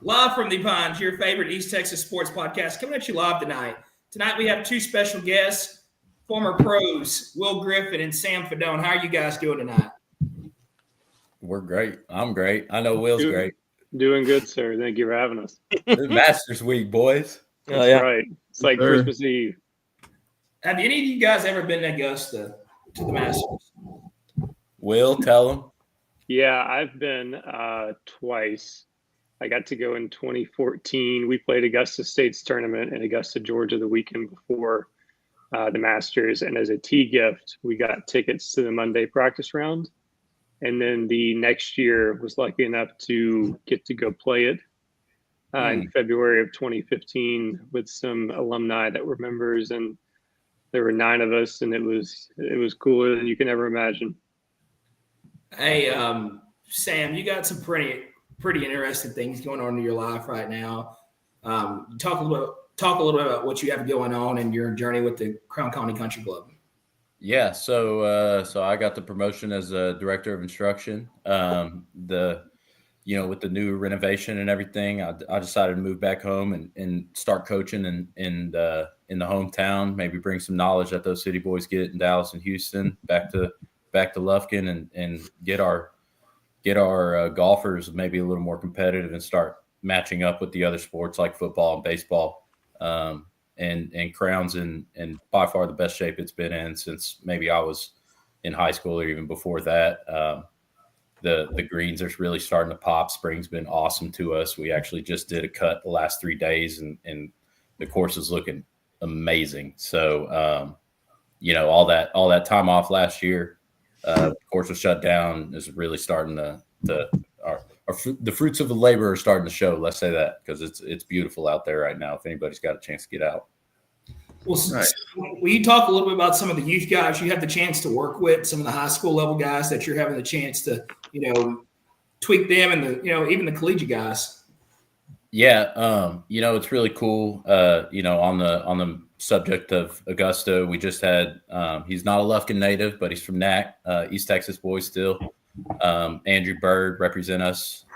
Live from the Pines, your favorite East Texas sports podcast, coming at you live tonight. Tonight we have two special guests, former pros, Will Griffin and Sam Fedone. How are you guys doing tonight? We're great. I'm great. I know Will's great. Doing good, sir. Thank you for having us. It's Masters Week, boys. That's right. It's like Christmas Eve. Have any of you guys ever been to Augusta to the Masters? Will, tell them. Yeah, I've been twice. I got to go in 2014. We played Augusta State's tournament in Augusta, Georgia the weekend before the Masters. And as a tee gift, we got tickets to the Monday practice round. And then the next year was lucky enough to get to go play it in February of 2015 with some alumni that were members. And there were 9 of us, and it was cooler than you can ever imagine. Hey, Sam, you got some pretty interesting things going on in your life right now. Talk a little bit about what you have going on and your journey with the Crown Colony Country Club. Yeah, so I got the promotion as a director of instruction. With the new renovation and everything, I decided to move back home and start coaching in the hometown. Maybe bring some knowledge that those city boys get in Dallas and Houston back to Lufkin and get our golfers maybe a little more competitive and start matching up with the other sports like football and baseball. And Crown's in by far the best shape it's been in since maybe I was in high school or even before that. The greens are really starting to pop. Spring's been awesome to us. We actually just did a cut the last 3 days, and the course is looking amazing. So, all that time off last year, the course was shut down, is really starting the fruits of the labor are starting to show. Let's say that, because it's beautiful out there right now. If anybody's got a chance to get out. Well, right. Will you talk a little bit about some of the youth guys you have the chance to work with, some of the high school level guys that you're having the chance to, tweak them, and even the collegiate guys? Yeah, it's really cool. On the subject of Augusta, we just had he's not a Lufkin native, but he's from NAC, East Texas boy still. Andrew Bird represent us.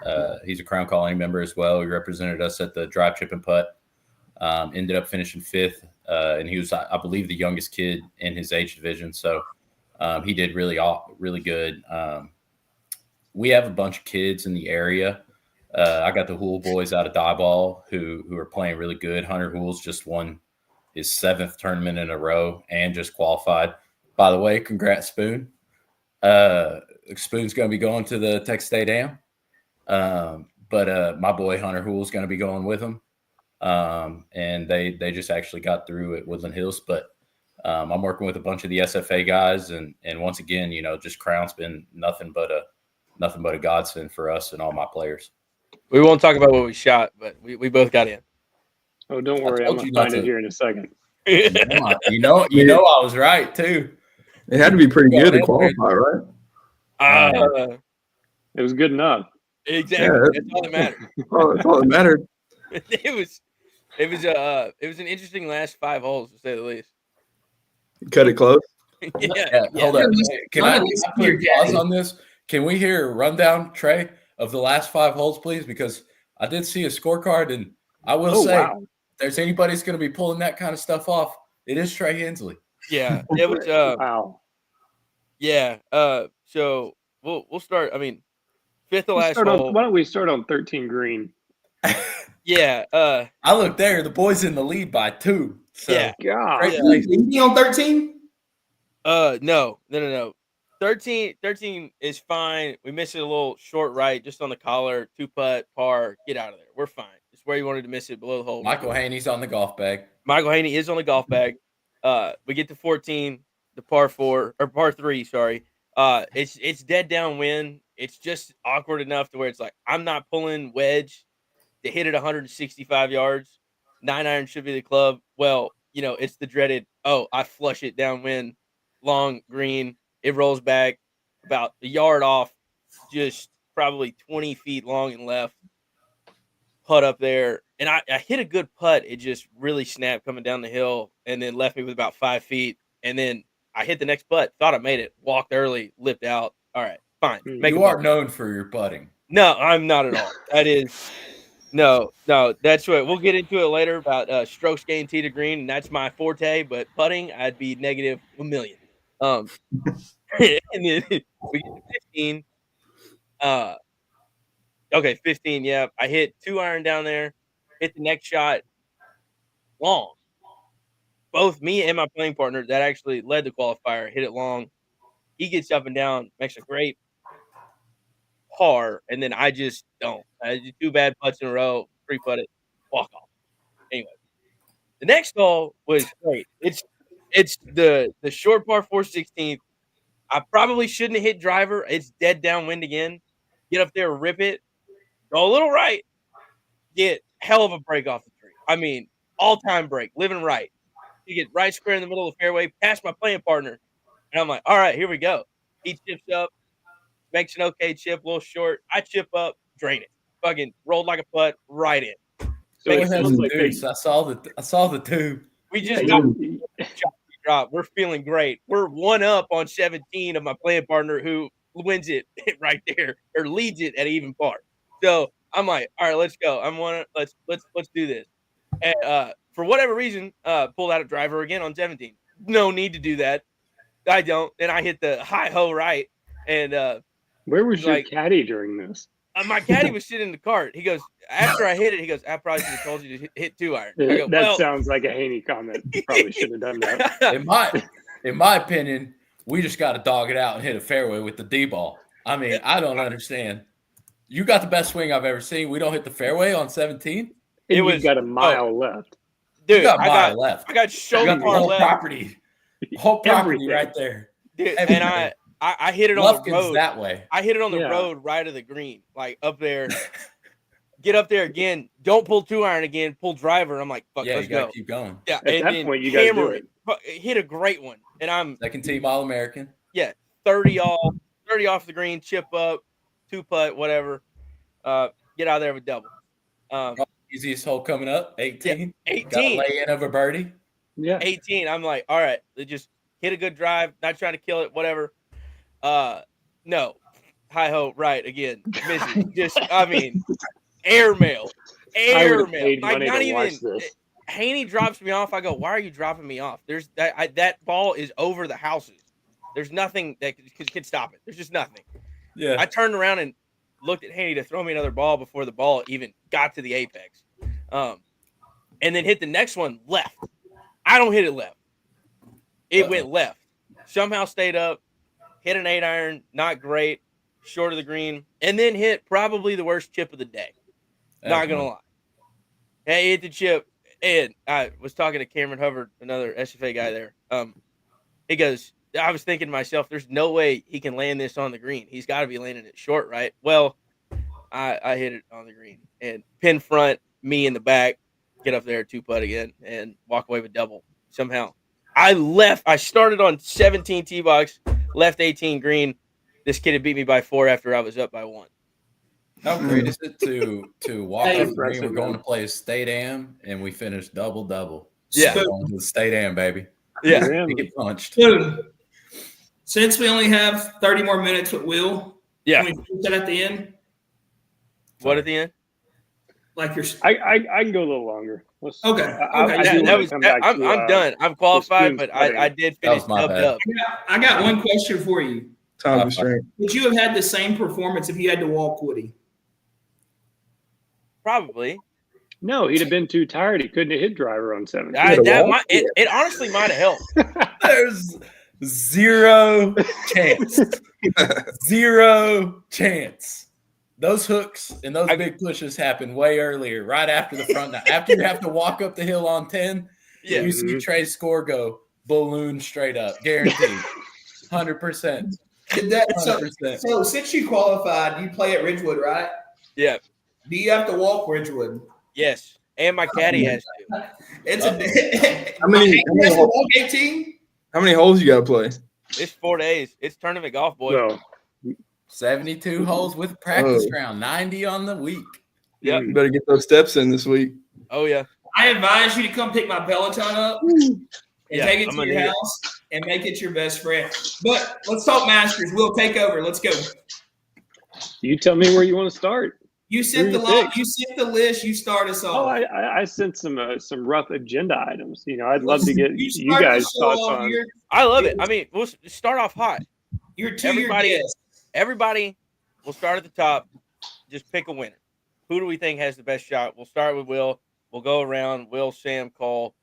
He's a Crown Colony member as well. He represented us at the drive, chip, and putt. Ended up finishing 5th, and he was, I believe, the youngest kid in his age division. So he did really good. We have a bunch of kids in the area. I got the Hool boys out of Diboll who are playing really good. Hunter Hool's just won his 7th tournament in a row and just qualified. By the way, congrats, Spoon. Spoon's going to be going to the Texas State Am. But my boy Hunter Hool's going to be going with him. And they just actually got through at Woodland Hills. But I'm working with a bunch of the SFA guys. And once again, just Crown's been nothing but a godsend for us and all my players. We won't talk about what we shot, but we both got in. Oh, don't worry. I'm going to find it here in a second. I was right, too. It had to be pretty good to qualify, right? It was good enough. Exactly. Yeah, that's all that mattered. That's all that mattered. It was an interesting last 5 holes, to say the least. Cut it close. Yeah. Hold on. Can I put a pause on this? Can we hear a rundown, Trey, of the last 5 holes, please? Because I did see a scorecard, and I will say, if there's anybody's going to be pulling that kind of stuff off, it is Trey Hensley. Yeah, it was. Wow. Yeah. So we'll start. I mean, 5th to last hole. Why don't we start on 13 green? Yeah. I look there. The boys in the lead by 2. So. Yeah. God. You on 13? No. 13 is fine. We missed it a little short right, just on the collar, 2-putt, par. Get out of there. We're fine. It's where you wanted to miss it, below the hole. Michael Haney's on the golf bag. Michael Haney is on the golf bag. We get to 14, the par 3. Sorry. It's dead downwind. It's just awkward enough to where it's like I'm not pulling wedge to hit it 165 yards. 9-iron should be the club. Well, it's the dreaded. I flush it downwind, long green. It rolls back about a yard off, just probably 20 feet long and left. Putt up there, and I hit a good putt. It just really snapped coming down the hill, and then left me with about 5 feet. And then I hit the next putt, thought I made it, walked early, lipped out. All right, fine. You are known for your putting. No, I'm not at all. No, that's what we'll get into it later about strokes gained tee to green, and that's my forte. But putting, I'd be negative -1,000,000. And then we get to 15. Okay, 15. Yeah, I hit 2-iron down there. Hit the next shot long. Both me and my playing partner that actually led the qualifier hit it long. He gets up and down, makes a great par, and then I just don't. I did 2 bad putts in a row, 3 putt it, walk off. Anyway, the next hole was great. It's the short par 4 16th. I probably shouldn't have hit driver. It's dead downwind again. Get up there, rip it, go a little right, get hell of a break off the tree. I mean, all-time break, living right. You get right square in the middle of the fairway, past my playing partner. And I'm like, all right, here we go. He chips up, makes an okay chip, a little short. I chip up, drain it. Fucking rolled like a putt, right in. So They it had sounds some like they, dudes. I saw the two. We just yeah, got drop. We're feeling great. We're 1 up on 17 of my playing partner who wins it right there or leads it at even par. So I'm like, all right, let's go. Let's do this. And for whatever reason, pulled out a driver again on 17. No need to do that. I don't. And I hit the high ho right. And where was your like- caddy during this? my caddy was sitting in the cart. He goes, after I hit it, he goes, I probably should have told you to hit 2-iron. I go, That well, sounds like a Haney comment. You probably should have done that. In my opinion, we just got to dog it out and hit a fairway with the D ball. I mean, I don't understand. You got the best swing I've ever seen. We don't hit the fairway on 17. And was- you've got a mile left. dude, You got I mile got left. I got You shoulder got the par whole left. whole property Everything. right there. Dude, everything. and I hit it on the Lufkin's road. that way. I hit it on the Yeah. road right of the green, like up there. Get up there again. Don't pull 2-iron again. Pull driver. I'm like, fuck, Yeah, let's you got go. to keep going. Yeah, At that then point, you gotta do hammer it. Hit a great one, and I'm Second team All American. 30 off the green, chip up, 2 putt, whatever. Get out of there with double. Easiest hole coming up. 18. Got to 18. lay in over birdie. Yeah. 18. I'm like, all right, just hit a good drive, not trying to kill it, whatever. No. Hi ho, right again. Missing. Just I mean, airmail. I would have Airmail. paid Like money not to watch even this. Haney drops me off. I go, why are you dropping me off? There's that ball is over the houses. There's nothing that could stop it. There's just nothing. Yeah. I turned around and looked at Haney to throw me another ball before the ball even got to the apex. And then hit the next one left. I don't hit it left. It went left. Somehow stayed up, hit an 8-iron, not great, short of the green, and then hit probably the worst chip of the day. Not going to lie. Hey, hit the chip. And I was talking to Cameron Hubbard, another SFA guy there. He goes, I was thinking to myself, there's no way he can land this on the green. He's got to be landing it short, right? Well, I hit it on the green. And pin front, me in the back, get up there, 2-putt again, and walk away with double somehow. I started on 17 tee box, left 18 green. This kid had beat me by 4 after I was up by 1. How great is it to walk Hey, up the green? We're impressive, going man. to play a state am, and we finished double. Yeah. We're going to the state am, baby. Yeah. Yeah. We get punched. Dude, since we only have 30 more minutes with Will, Yeah. can we put that at the end? What at the end? Like your I can go a little longer. Let's- Okay. I Okay. do That wanna was, come back I'm to, done. I'm qualified, spoons but putting. I did That finish was my dubbed bad. up. I got one question for you. Time restraint. Would you have had the same performance if you had to walk Woody? Probably. No, he'd have been too tired. He couldn't have hit driver on 7. It honestly might have helped. There's zero chance. Zero chance. Those hooks and those big pushes happen way earlier, right after the front nine. After you have to walk up the hill on 10, Yeah. you see Trey's score go balloon straight up. Guaranteed. 100%. So, 100%. so since you qualified, you play at Ridgewood, right? Yeah. Do you have to walk Ridgewood? Yes. And my caddy has to. It's a How many- You have to walk 18? How many holes you got to play? It's 4 days. It's tournament golf, boy. No. 72 holes with practice round, 90 on the week. Yep. You better get those steps in this week. Oh, yeah. I advise you to come pick my Peloton up and Yeah, take it I'm to gonna your need it. house and make it your best friend. But let's talk Masters. We'll take over. Let's go. You tell me where you want to start. You sent the log, you sent the list. You start us Oh, off. I sent some rough agenda items. I'd love to get you start guys' the show thoughts off. on. I love it. I mean, we'll start off hot. You're your guest. Everybody, we'll start at the top. Just pick a winner. Who do we think has the best shot? We'll start with Will. We'll go around. Will, Sam, Cole.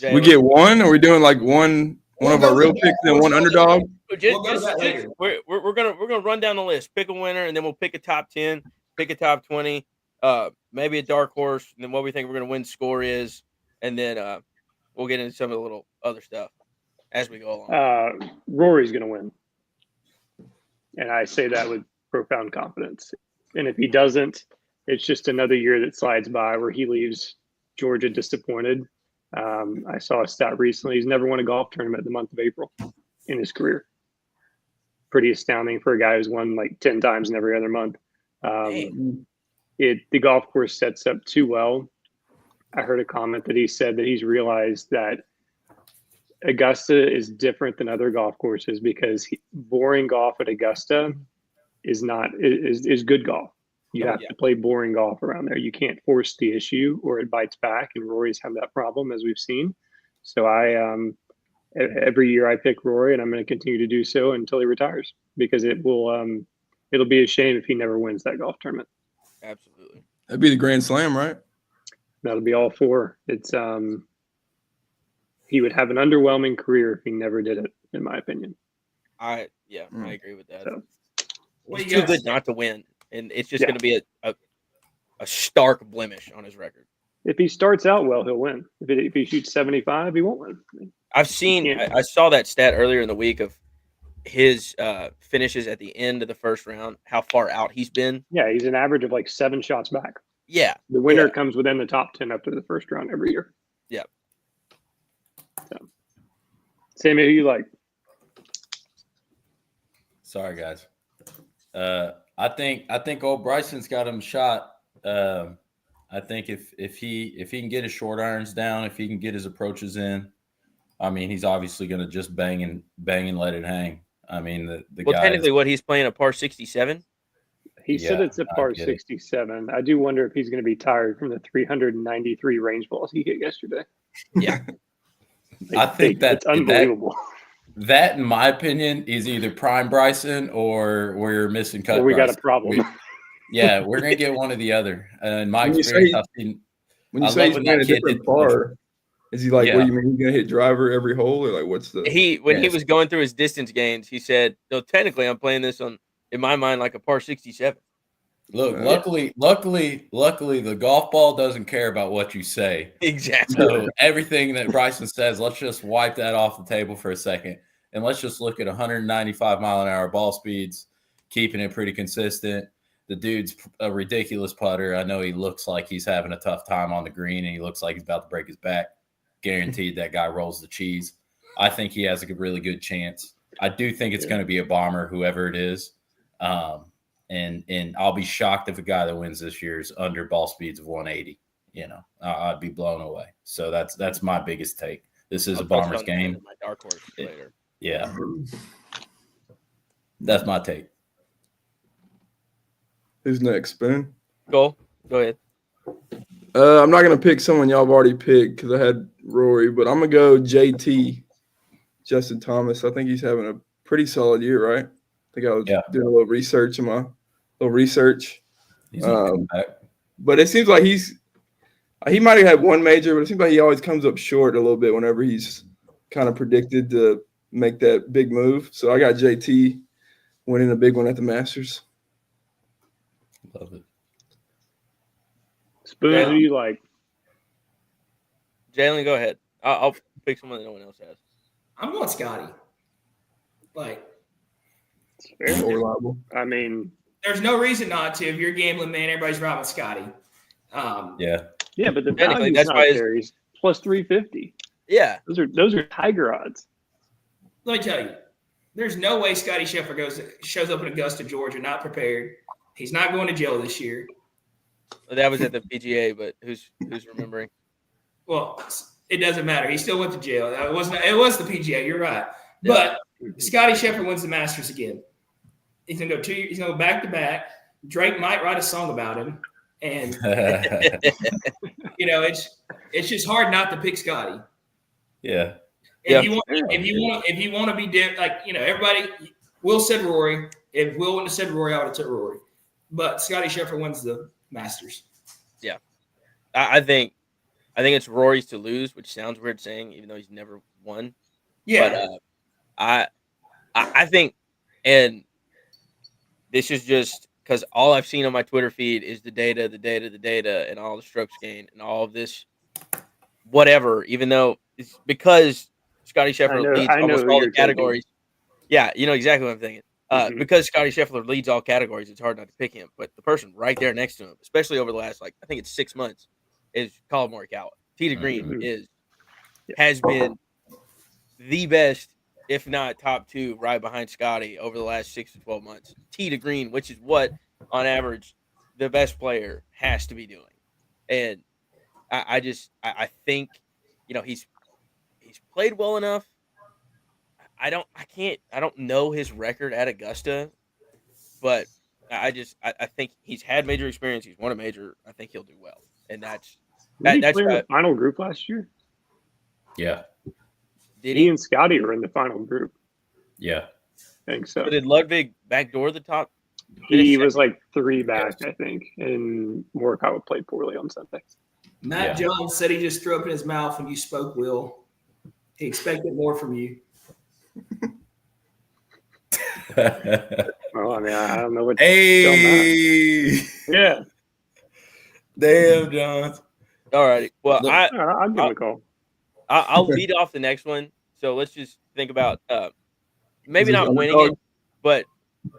We get one? Are we doing like one of our real picks and one underdog? We're gonna run down the list. Pick a winner, and then we'll pick a top 10, pick a top 20, maybe a dark horse, and then what we think we're gonna win score is, and then we'll get into some of the little other stuff as we go along. Rory's gonna win, and I say that with profound confidence. And if he doesn't, it's just another year that slides by where he leaves Georgia disappointed. I saw a stat recently. He's never won a golf tournament in the month of April in his career. Pretty astounding for a guy who's won like 10 times in every other month. The golf course sets up too well. I heard a comment that he said that he's realized that Augusta is different than other golf courses because boring golf at Augusta is good golf. You have to play boring golf around there. You can't force the issue or it bites back. And Rory's had that problem, as we've seen. So every year I pick Rory, and I'm going to continue to do so until he retires because it'll be a shame if he never wins that golf tournament. Absolutely. That'd be the Grand Slam, right? That'll be all four. It's he would have an underwhelming career if he never did it, in my opinion. I agree with that. So, he's too good not to win. And it's just going to be a stark blemish on his record. If he starts out well, he'll win. If he shoots 75, he won't win. I saw that stat earlier in the week of his finishes at the end of the first round, how far out he's been. Yeah, he's an average of like 7 shots back. Yeah. The winner comes within the top 10 after the first round every year. Yeah. So, Sammy, who you like? Sorry, guys. I think old Bryson's got him shot. I think if he can get his short irons down, if he can get his approaches in, I mean, he's obviously going to just bang and let it hang. I mean, the guy. Technically, what he's playing a par 67. He said it's a par 67. I do wonder if he's going to be tired from the 393 range balls he hit yesterday. Yeah, I think that's unbelievable. That, in my opinion, is either prime Bryson or we're missing cut. Or we Bryson. got a problem. We're going to get one or the other. In my experience, when you say he's playing a different par, is he like, what do you mean he's going to hit driver every hole? Or like, what's the. He was going through his distance gains, he said, no, technically, I'm playing this on, in my mind, like a par 67. Look, luckily, the golf ball doesn't care about what you say. Exactly. So everything that Bryson says, let's just wipe that off the table for a second, and let's just look at 195 mile an hour ball speeds, keeping it pretty consistent. The dude's a ridiculous putter. I know he looks like he's having a tough time on the green, and he looks like he's about to break his back. Guaranteed that guy rolls the cheese. I think he has a really good chance. I do think it's going to be a bomber, whoever it is. And I'll be shocked if a guy that wins this year is under ball speeds of 180. I'd be blown away. So that's my biggest take. This is a bomber's game. My dark horse later. Yeah, that's my take. Who's next, Spoon? Go ahead. I'm not gonna pick someone y'all have already picked because I had Rory, but I'm gonna go JT, Justin Thomas. I think he's having a pretty solid year, right? I think I was doing a little research in my little research. But it seems like he might have had one major, but it seems like he always comes up short a little bit whenever he's kind of predicted to make that big move. So I got JT winning a big one at the Masters. Love it. Spoon, who do you like? Jalen, go ahead. I'll pick someone that no one else has. I'm going Scotty. It's More reliable. I mean, there's no reason not to. If you're a gambling man, everybody's riding with Scotty. Yeah, but the value that's not there. He's plus 350. Yeah, those are Tiger odds. Let me tell you, there's no way Scotty Scheffler shows up in Augusta, Georgia, not prepared. He's not going to jail this year. Well, that was at the PGA, but who's remembering? Well, it doesn't matter. He still went to jail. It was the PGA. You're right. Yeah. But Scotty Scheffler wins the Masters again. He's gonna go 2 years. He's gonna go back to back. Drake might write a song about him, and it's just hard not to pick Scotty. Yeah. If you want to be everybody. Will said Rory. If Will wouldn't have said Rory, I would have said Rory. But Scotty Scheffler wins the Masters. Yeah, I think it's Rory's to lose, which sounds weird saying, even though he's never won. Yeah, but I think, and this is just because all I've seen on my Twitter feed is the data, and all the strokes gained and all of this, whatever. Even though it's because Scotty Scheffler leads almost all the categories. Yeah, you know exactly what I'm thinking. Because Scotty Scheffler leads all categories, it's hard not to pick him. But the person right there next to him, especially over the last, I think it's 6 months, is Colin Morikawa. Tee to Green has been the best, if not top 2, right behind Scotty over the last 6 to 12 months. Tee to Green, which is what, on average, the best player has to be doing. And I think, he's played well enough. I don't know his record at Augusta, but I think he's had major experience. He's won a major. I think he'll do well. And that's play in the final group last year? Yeah. Did he and Scotty were in the final group? Yeah. I think so. But did Ludwig backdoor the top? He was 3 back, I think, and Morikawa played poorly on Sunday. Matt Jones said he just threw up in his mouth when you spoke, Will. He expected more from you. Well, I mean, I don't know what. Hey, yeah, damn, John. All righty. Well, I'll give him a call. I'll lead off the next one. So let's just think about maybe not winning it, but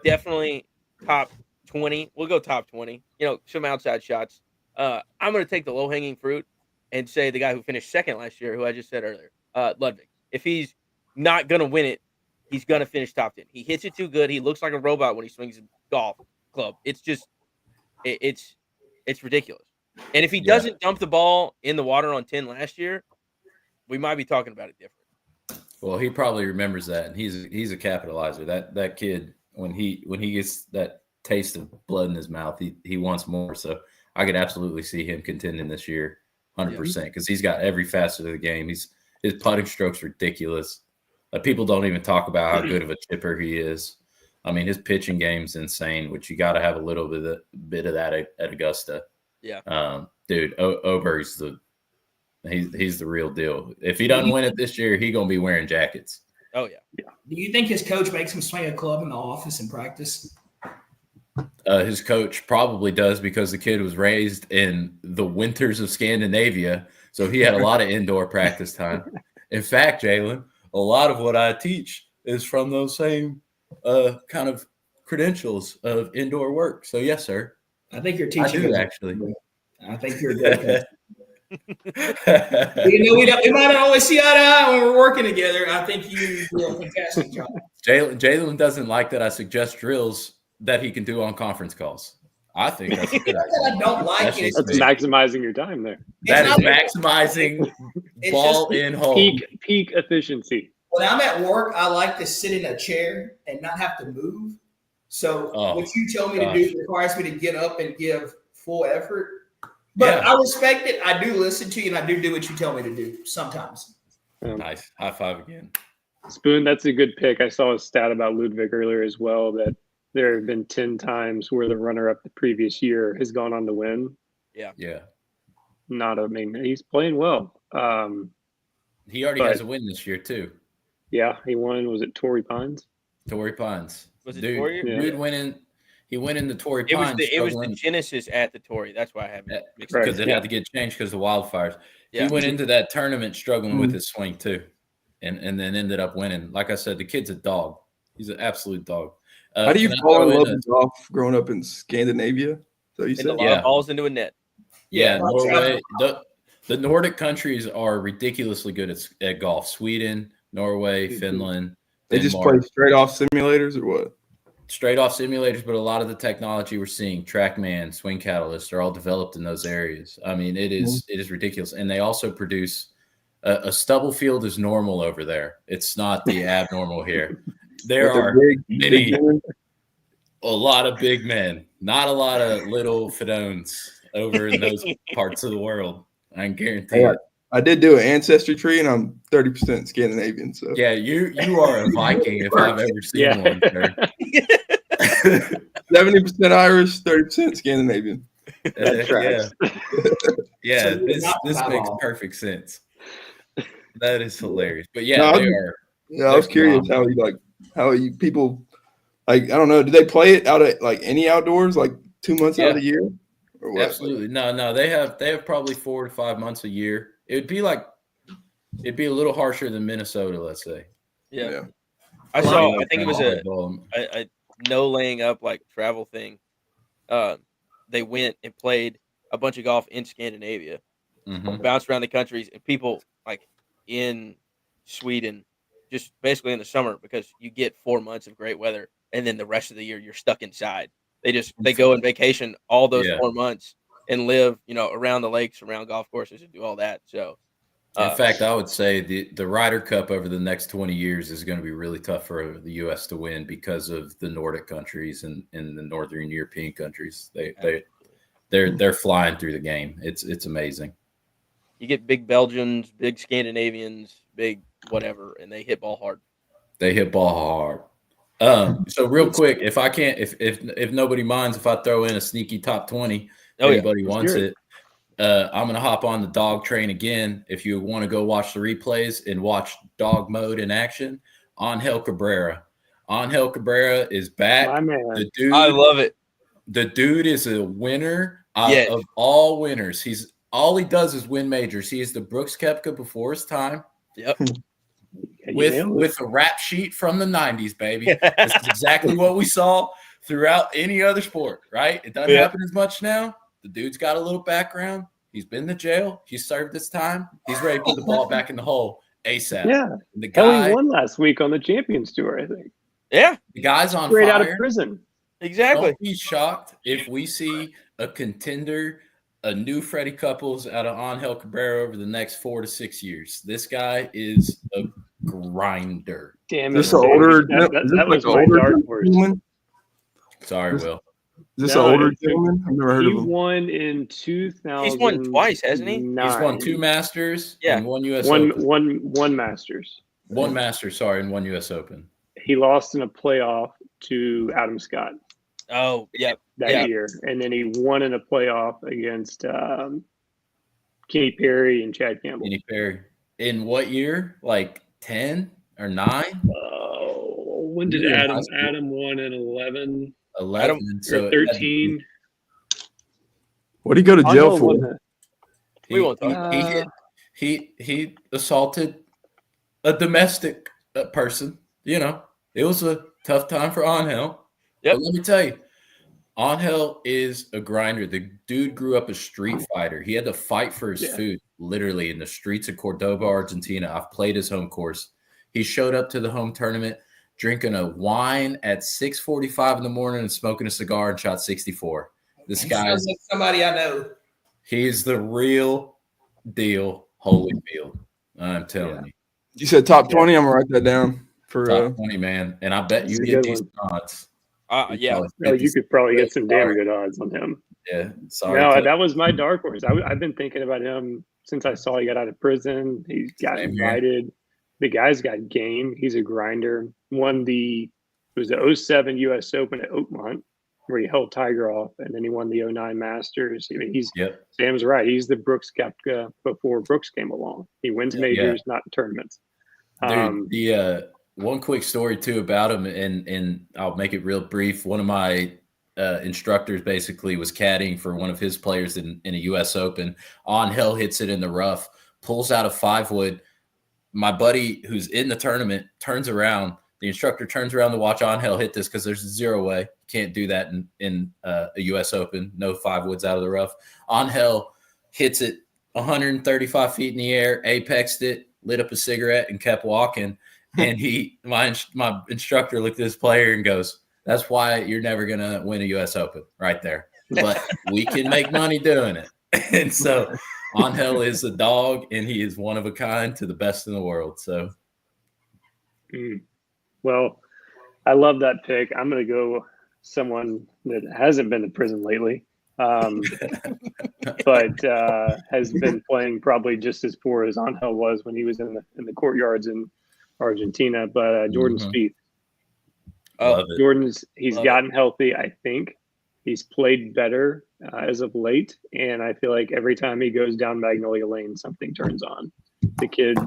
definitely top 20. We'll go top 20. Some outside shots. I'm going to take the low hanging fruit and say the guy who finished second last year, who I just said earlier, Ludwig. If he's not going to win it, he's going to finish top 10. He hits it too good. He looks like a robot when he swings his golf club. It's just, it's ridiculous. And if he doesn't dump the ball in the water on 10 last year, we might be talking about it different. Well, he probably remembers that, and he's a capitalizer. That kid, when he gets that taste of blood in his mouth, he wants more. So I could absolutely see him contending this year, 100%, because he's got every facet of the game. His putting stroke's ridiculous. People don't even talk about how good of a chipper he is. I mean, his pitching game's insane, which you got to have a little bit of that at Augusta. Yeah. Dude, Oberg's he's the real deal. If he doesn't win it this year, he's gonna be wearing jackets. Oh yeah. Do you think his coach makes him swing a club in the office in practice? His coach probably does, because the kid was raised in the winters of Scandinavia, so he had a lot of indoor practice time. In fact, Jalen, a lot of what I teach is from those same kind of credentials of indoor work. So yes, sir. I think you're teaching. I do, actually. I think you're a good coach. We might not always see eye to eye when we're working together. I think you do a fantastic job. Jalen doesn't like that I suggest drills that he can do on conference calls. I think that's a good idea. I don't like it. That's maximizing your time there. That is maximizing ball in hole. Peak efficiency. When I'm at work, I like to sit in a chair and not have to move. So what you tell me to do requires me to get up and give full effort. But I respect it. I do listen to you, and I do what you tell me to do sometimes. Nice. High five again. Spoon, that's a good pick. I saw a stat about Ludwig earlier as well, that there have been 10 times where the runner-up the previous year has gone on to win. Yeah. He's playing well. He already has a win this year, too. Yeah, he won. Was it Torrey Pines? Torrey Pines. Was it Dude, Torrey? Dude winning. He went in the Torrey Pines. It was the Genesis at the Torrey. That's why I haven't mixed because it had to get changed because of the wildfires. Yeah. He went into that tournament struggling with his swing too, and then ended up winning. Like I said, the kid's a dog. He's an absolute dog. How do you fall in love with golf growing up in Scandinavia? So you said, balls into a net. Yeah, Norway. The Nordic countries are ridiculously good at golf. Sweden, Norway, Finland. They just play straight off simulators or what? Straight off simulators, but a lot of the technology we're seeing, TrackMan, Swing Catalyst, are all developed in those areas. I mean, it is ridiculous. And they also produce a stubble field is normal over there. It's not the abnormal here. There are a lot of big men, Not a lot of little Fidones over in those parts of the world. I can guarantee Yeah. it. I did do an ancestry tree, and I'm 30% Scandinavian. So Yeah, you are a Viking if I've ever seen Yeah. one, sir. 70% Irish, 30% Scandinavian. That tracks. Yeah, So you're this not makes eyeball. perfect sense. That is hilarious. But No, yeah, I they was- are. Yeah, I was curious how you people like. I don't know. Do they play it out at like any outdoors, like 2 months out of the year, or what? Absolutely. No, they have probably 4 to 5 months a year. It'd be a little harsher than Minnesota, let's say. Yeah. I think it was a no laying up like travel thing. They went and played a bunch of golf in Scandinavia, bounced around the countries, and people like in Sweden, just basically in the summer, because you get 4 months of great weather, and then the rest of the year you're stuck inside. They go on vacation all those 4 months and live, around the lakes, around golf courses, and do all that. So, in fact, I would say the Ryder Cup over the next 20 years is going to be really tough for the U.S. to win because of the Nordic countries and the Northern European countries. They're flying through the game. It's amazing. You get big Belgians, big Scandinavians, big whatever, and they hit ball hard. They hit ball hard. So real quick, if I can't, if nobody minds, if I throw in a sneaky top 20, anybody wants it. I'm going to hop on the dog train again. If you want to go watch the replays and watch dog mode in action, Angel Cabrera. Angel Cabrera is back. My man. The dude, I love it. The dude is a winner of all winners. All he does is win majors. He is the Brooks Koepka before his time. Yep. With a rap sheet from the 90s, baby. This is exactly what we saw throughout any other sport, right? It doesn't happen as much now. The dude's got a little background. He's been to jail. He's served his time. He's ready to put the ball back in the hole ASAP. Yeah. The guy he won last week on the Champions Tour, I think. Yeah. The guy's on Straight fire. out of prison. Exactly. Don't be shocked if we see a contender, a new Freddie Couples out of Angel Cabrera over the next 4 to 6 years. This guy is a grinder. Damn Is it. this an older? That was my older dark horse. gentleman? Sorry, Will. Is this No, an older it's a- gentleman? I've never heard He of him. won in 2000. He's won twice, hasn't he? He's won 2 Masters and 1 U.S. One Open. one Masters. 1 Masters, sorry, and 1 U.S. Open. He lost in a playoff to Adam Scott Oh, yep. that year, and then he won in a playoff against Kenny Perry and Chad Campbell. Kenny Perry. In what year? Like 10 or 9? When did Yeah, Adam? high school. Adam won in 11 11. or 13. What did he go to jail for? We won't talk. He assaulted a domestic person. It was a tough time for Angel. Yep. But let me tell you, Angel is a grinder. The dude grew up a street fighter. He had to fight for his food, literally, in the streets of Cordoba, Argentina. I've played his home course. He showed up to the home tournament drinking a wine at 6:45 in the morning and smoking a cigar and shot 64. This guy is somebody I know. He's the real deal, Holyfield. I'm telling you. You said top 20. I'm gonna write that down for. Top 20, man. And I bet you That's a get good these odds. Yeah. You could probably get some damn good odds on him. Yeah. Sorry. No, that was my dark horse. I've been thinking about him since I saw he got out of prison. He got Same here. invited. The guy's got game. He's a grinder. It was the 07 U.S. Open at Oakmont, where he held Tiger off, and then he won the 09 Masters. I mean, Sam's right. He's the Brooks Koepka before Brooks came along. He wins majors, not tournaments. Dude, the one quick story too about him, and I'll make it real brief. One of my instructors basically was caddying for one of his players in a U.S. Open. Angel hits it in the rough, pulls out a 5-wood. My buddy who's in the tournament turns around. The instructor turns around to watch Angel hit this because there's zero way. You can't do that in a U.S. Open. No 5-woods out of the rough. Angel hits it 135 feet in the air, apexed it, lit up a cigarette, and kept walking. And my instructor looked at his player and goes, "That's why you're never going to win a U.S. Open right there. But we can make money doing it." And so Angel is a dog, and he is one of a kind to the best in the world. So, Well, I love that pick. I'm going to go someone that hasn't been to prison lately, but has been playing probably just as poor as Angel was when he was in the courtyards in Argentina. But Jordan Mhm. Spieth, Love it. he's Love gotten healthy. I think he's played better as of late, and I feel like every time he goes down Magnolia Lane, something turns on. The kid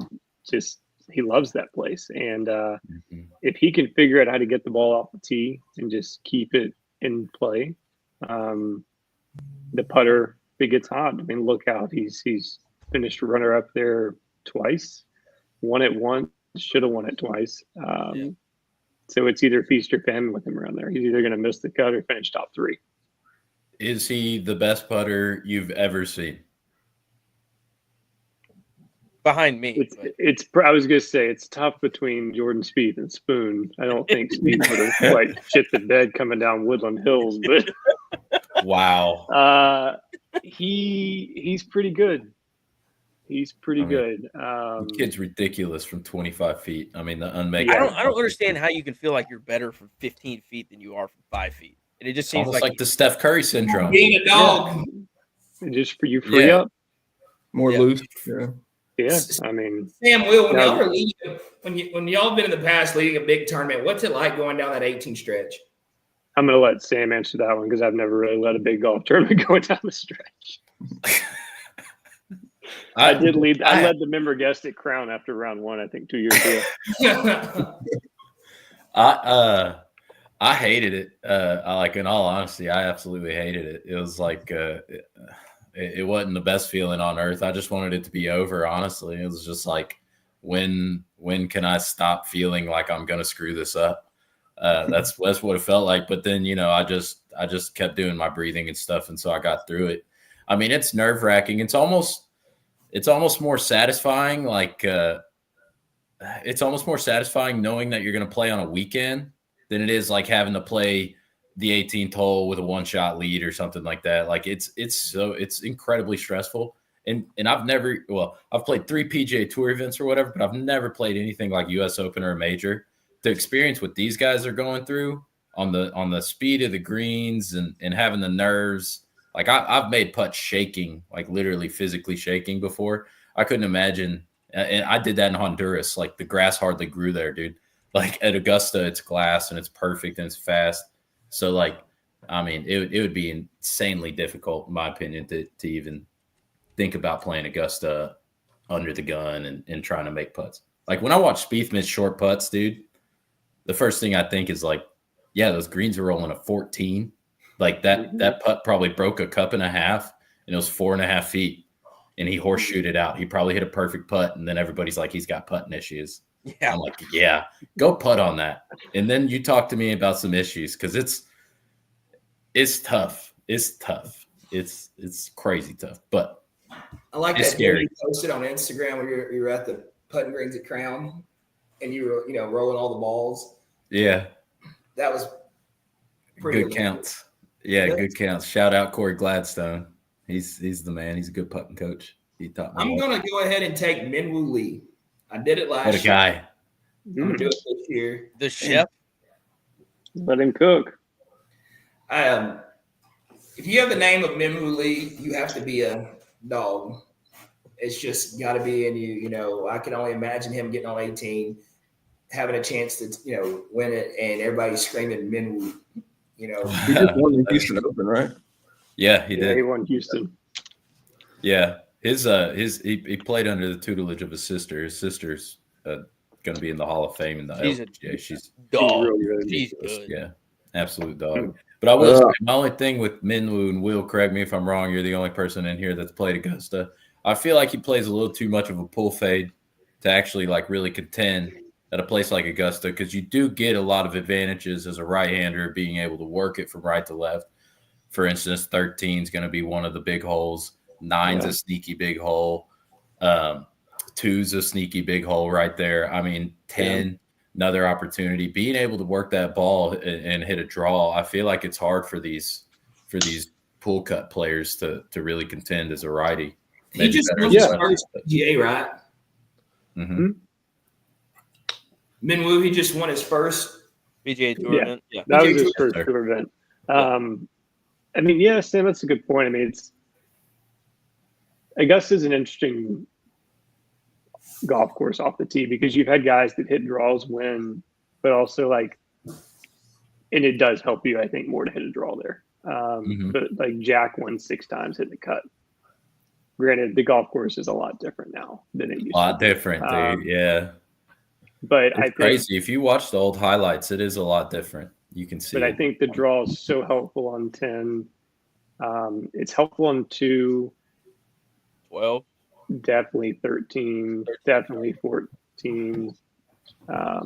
he loves that place, and Mhm. if he can figure out how to get the ball off the tee and just keep it in play, the putter, if it gets hot, I mean, look out. He's finished runner up there twice, won it once, should have won it twice. So it's either feast or famine with him around there. He's either going to miss the cut or finish top 3. Is he the best putter you've ever seen? behind me. I was going to say it's tough between Jordan Spieth and Spoon. I don't think Spieth would have quite shit the bed coming down Woodland Hills, but Wow. he's pretty good. He's pretty I mean, good. The kid's ridiculous from 25 feet. I mean, the unmaking. I don't understand how you can feel like you're better from 15 feet than you are from 5 feet. And it just It's seems almost like like the Steph Curry syndrome. Being a dog. Just for you free Yeah. up. More Yeah. loose. Yeah. Yeah, I mean, Sam, Will, when No. y'all are leading, when y'all have been in the past leading a big tournament, what's it like going down that 18 stretch? I'm going to let Sam answer that one because I've never really led a big golf tournament going down the stretch. I led the member guest at Crown after round 1, I think 2 years ago. I hated it. In all honesty, I absolutely hated it. It was like it wasn't the best feeling on earth. I just wanted it to be over. Honestly, it was just like, when can I stop feeling like I'm gonna screw this up? That's what it felt like. But then I just kept doing my breathing and stuff, and so I got through it. I mean, it's nerve wracking. It's almost more satisfying. It's almost more satisfying knowing that you're going to play on a weekend than it is like having to play the 18th hole with a 1-shot lead or something like that. Like it's incredibly stressful. And I've played 3 PGA Tour events or whatever, but I've never played anything like US Open or a major. The experience what these guys are going through on the speed of the greens and having the nerves. Like I've made putts shaking, like literally physically shaking before. I couldn't imagine. And I did that in Honduras. Like the grass hardly grew there, dude. Like at Augusta, it's glass and it's perfect and it's fast. So it would be insanely difficult, in my opinion, to even think about playing Augusta under the gun and trying to make putts. Like when I watch Spieth miss short putts, dude, the first thing I think is like, yeah, those greens are rolling at 14. Like that putt probably broke a cup and a half, and it was 4.5 feet, and he horseshoed it out. He probably hit a perfect putt, and then everybody's like, he's got putting issues. Yeah. I'm like, yeah, go putt on that. And then you talk to me about some issues because it's tough. It's tough. It's crazy tough, but I like it's that video scary. you posted on Instagram where you're at the putting greens at Crown and you were rolling all the balls. Yeah, That was pretty good counts. Yeah, good counts. Shout out Corey Gladstone. He's the man. He's a good putting coach. He taught me. I'm gonna go ahead and take Minwoo Lee. I did it last What a year. guy. I'm gonna do it this year. The chef. Let him cook. If you have the name of Minwoo Lee, you have to be a dog. It's just got to be in you. I can only imagine him getting on 18, having a chance to win it, and everybody screaming Minwoo. He just won the Houston Open, right? Yeah, he Yeah, did. he won Houston. Yeah, he played under the tutelage of his sister. His sister's going to be in the Hall of Fame in the She's LPGA. She's Dog. really good. She's good. yeah, absolute dog. But I will say, my only thing with Minwoo, and Will, correct me if I'm wrong, you're the only person in here that's played Augusta. I feel like he plays a little too much of a pull fade to actually really contend at a place like Augusta, because you do get a lot of advantages as a right-hander being able to work it from right to left. For instance, 13 is going to be one of the big holes. 9's a sneaky big hole. 2's a sneaky big hole right there. I mean, 10, another opportunity. Being able to work that ball and hit a draw, I feel like it's hard for these pull cut players to really contend as a righty. He just won his first PGA, right? Mm-hmm. Minwoo, he just won his first PGA Tour Yeah. event. Yeah. That PGA was his Tour. first tour event. I mean, yeah, Sam, that's a good point. I mean, Augusta's an interesting golf course off the tee because you've had guys that hit draws win, but also like, and it does help you, I think, more to hit a draw there. But like Jack won 6 times hitting the cut. Granted, the golf course is a lot different now than it used A lot to be. different, dude. Yeah. But I It's think crazy. If you watch the old highlights, it is a lot different. You can see But I it. think the draw is so helpful on 10. It's helpful on 2, 12. definitely 13, definitely 14, a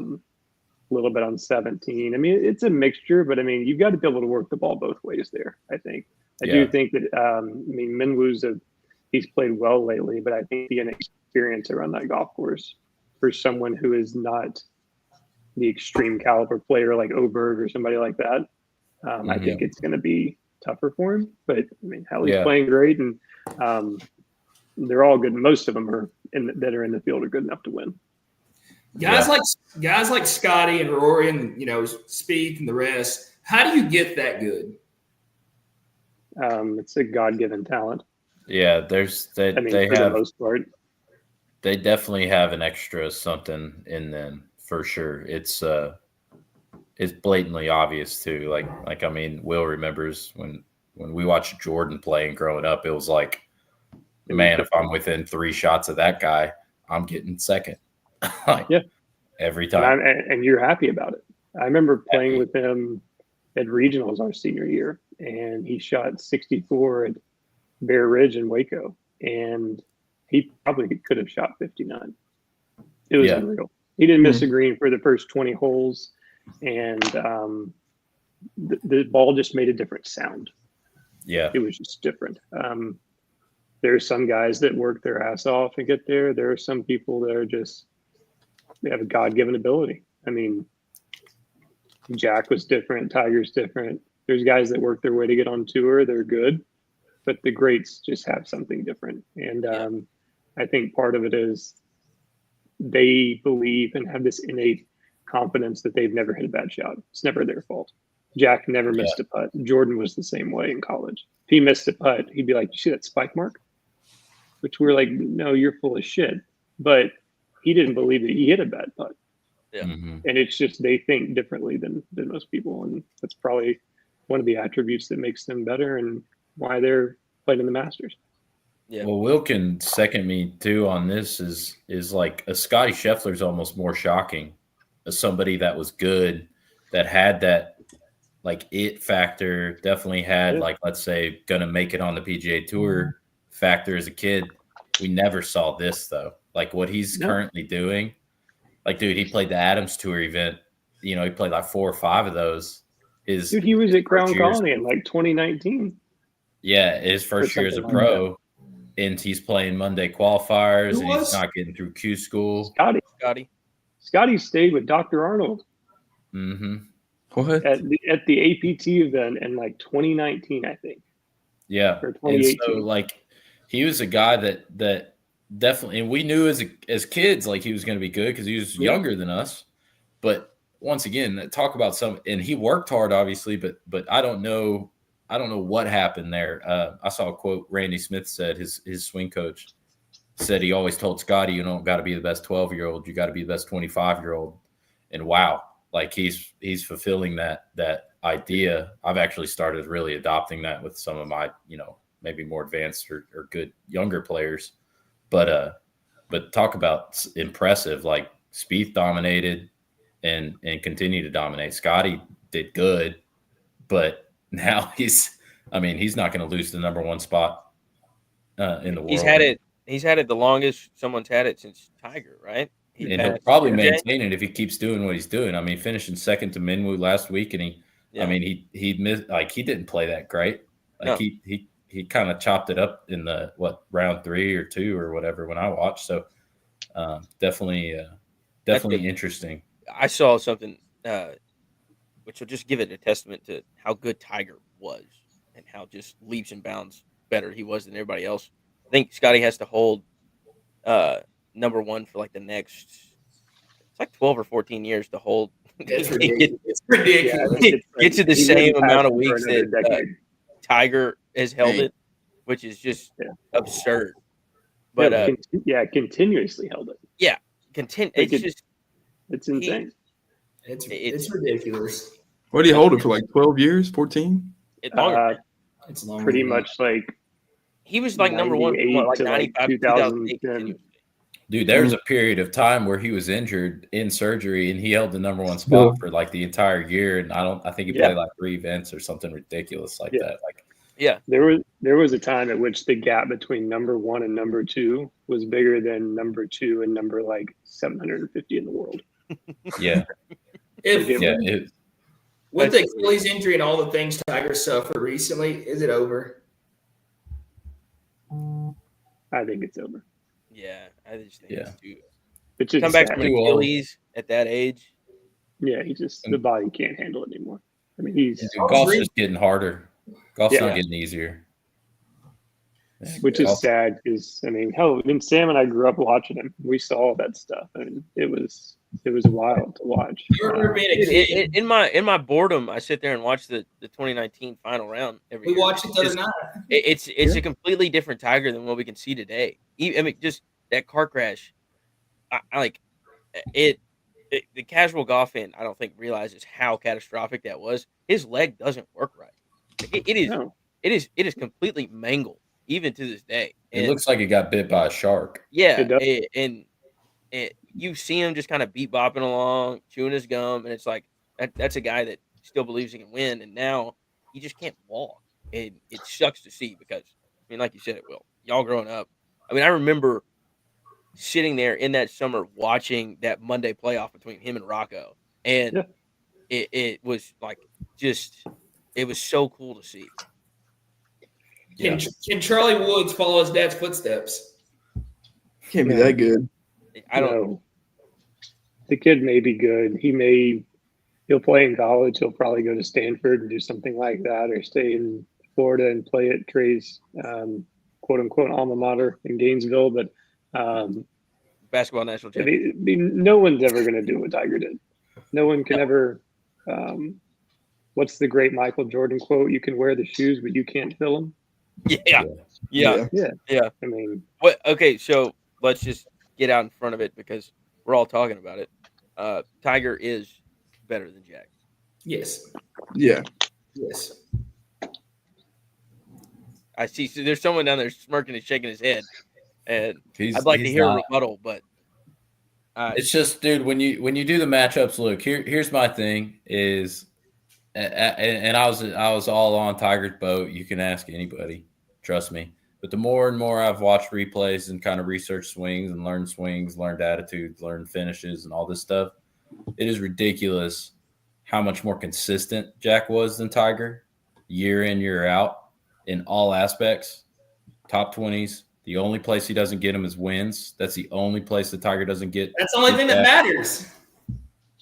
little bit on 17. I mean, it's a mixture, but I mean, you've got to be able to work the ball both ways there, I think. I do think that, I mean, Minwoo's he's played well lately, but I think the inexperience around that golf course for someone who is not the extreme caliber player like Oberg or somebody like that, I think it's going to be tougher for him. But I mean, hell, he's playing great, and they're all good. Most of them that are in the field are good enough to win. Guys like Scotty and Rory and Spieth and the rest. How do you get that good? It's a God-given talent. Yeah, I mean, they for have the most part. They definitely have an extra something in them for sure. It's blatantly obvious too. Like I mean, Will remembers when we watched Jordan playing growing up, it was like, man, if I'm within 3 shots of that guy, I'm getting second. Every time. And you're happy about it. I remember playing with him at regionals our senior year, and he shot 64 at Bear Ridge in Waco, and he probably could have shot 59. It was unreal. He didn't miss a green for the first 20 holes, and the ball just made a different sound. Yeah. It was just different. There are some guys that work their ass off and get there. There are some people that are they have a God-given ability. I mean, Jack was different. Tiger's different. There's guys that work their way to get on tour. They're good, but the greats just have something different. And I think part of it is they believe and have this innate confidence that they've never hit a bad shot. It's never their fault. Jack never missed a putt. Jordan was the same way in college. If he missed a putt, he'd be like, "You see that spike mark?" Which we're like, "No, you're full of shit." But he didn't believe that he hit a bad putt. Yeah. And it's just they think differently than most people. And that's probably one of the attributes that makes them better and why they're playing in the Masters. Yeah. Well, Will can second me too on this is like a Scotty Scheffler's almost more shocking as somebody that was good, that had that like it factor, definitely had like, let's say, gonna make it on the PGA Tour factor as a kid. We never saw this though. Like what he's currently doing. Like, dude, he played the Adams Tour event. He played like 4 or 5 of those. Dude, he was at Crown Colony in like 2019. Yeah, his first year as a pro. And he's playing Monday qualifiers, and he's not getting through Q school. Scotty stayed with Dr. Arnold. What? At the APT event in like 2019, I think. Yeah. Or 2018. And so, like, he was a guy that definitely, and we knew as kids, like, he was going to be good because he was younger than us. But once again, talk about and he worked hard, obviously, but I don't know what happened there. I saw a quote Randy Smith said, his swing coach said he always told Scotty, you don't got to be the best 12-year-old, you got to be the best 25-year-old. And wow, like he's fulfilling that idea. I've actually started really adopting that with some of my, maybe more advanced or good younger players. But talk about impressive, like Spieth dominated and continued to dominate. Scotty did good, but now he's not going to lose the number 1 spot in the world. He's had it the longest someone's had it since Tiger, right? He'll probably maintain it if he keeps doing what he's doing. I mean, finishing second to Minwoo last week, and he missed, like, he didn't play that great. Like he kind of chopped it up in the round 3 or 2 or whatever when I watched. So definitely interesting. I saw something which will just give it a testament to how good Tiger was and how just leaps and bounds better he was than everybody else. I think Scotty has to hold number 1 for like the next, it's like 12 or 14 years to hold It's Get- ridiculous. It's Yeah, ridiculous. it's Get to the he same wouldn't amount pass of him for weeks another that decade. Tiger has held Hey. it, which is just Yeah. absurd. But Continuously held it. it's Like just It's insane. It's ridiculous. What do you hold it for? Like 12 years, 14? longer. Uh, It's long. pretty much like He was like number one, 98 like to, like, 95, 2008 2010. continuously. Dude, there was a period of time where he was injured in surgery and he held the number one spot for like the entire year. And I think he played like 3 events or something ridiculous like that. Like, there was a time at which the gap between number 1 and number 2 was bigger than number 2 and number like 750 in the world. yeah, If with the Achilles injury and all the things Tiger suffered recently, is it over? I think it's over. Yeah, I just think Yeah. it's too. It's just Come back sad. from Too old. Achilles at that age. Yeah, the body can't handle it anymore. I mean, he's dude, golf's just getting harder. Golf's Yeah. not getting easier. which is Golf- sad because I mean, hell, even Sam and I grew up watching him. We saw all that stuff. I mean, it was wild to watch. You remember being a kid? In my boardom, I sit there and watch the 2019 final round every We year. watched it the other night. It's a completely different Tiger than what we can see today. I mean, just that car crash. I like it. The casual golf fan, I don't think realizes how catastrophic that was. His leg doesn't work right. Like, No. it is completely mangled even to this day. It looks like it got bit by a shark. Yeah, It does. and you see him just kind of beat bopping along, chewing his gum, and it's like that's a guy that still believes he can win, and now he just can't walk. And it sucks to see because I mean, like you said, it will. Y'all growing up, I mean, I remember sitting there in that summer watching that Monday playoff between him and Rocco, and it was like it was so cool to see. Can Charlie Woods follow his dad's footsteps? Can't be that good. I don't know. The kid may be good. He'll play in college. He'll probably go to Stanford and do something like that, or stay in Florida and play at Trey's quote unquote alma mater in Gainesville. But basketball national I champion. mean, no one's ever going to do what Tiger did. No one can ever. What's the great Michael Jordan quote? You can wear the shoes, but you can't fill them. Yeah. I mean, What? Okay, so let's just get out in front of it because we're all talking about it. Tiger is better than Jack. Yes. Yeah. Yes. I see. So there's someone down there smirking and shaking his head, and He's- I'd like to he's hear a not. rebuttal, but It's just, dude, when you do the matchups, look, here's my thing is, and I was all on Tiger's boat. You can ask anybody, trust me. But the more and more I've watched replays and kind of researched swings, learned attitudes, learned finishes, and all this stuff, it is ridiculous how much more consistent Jack was than Tiger, year in, year out, in all aspects. Top 20s. The only place he doesn't get them is wins. That's the only place the Tiger doesn't get. That's the only thing that matters.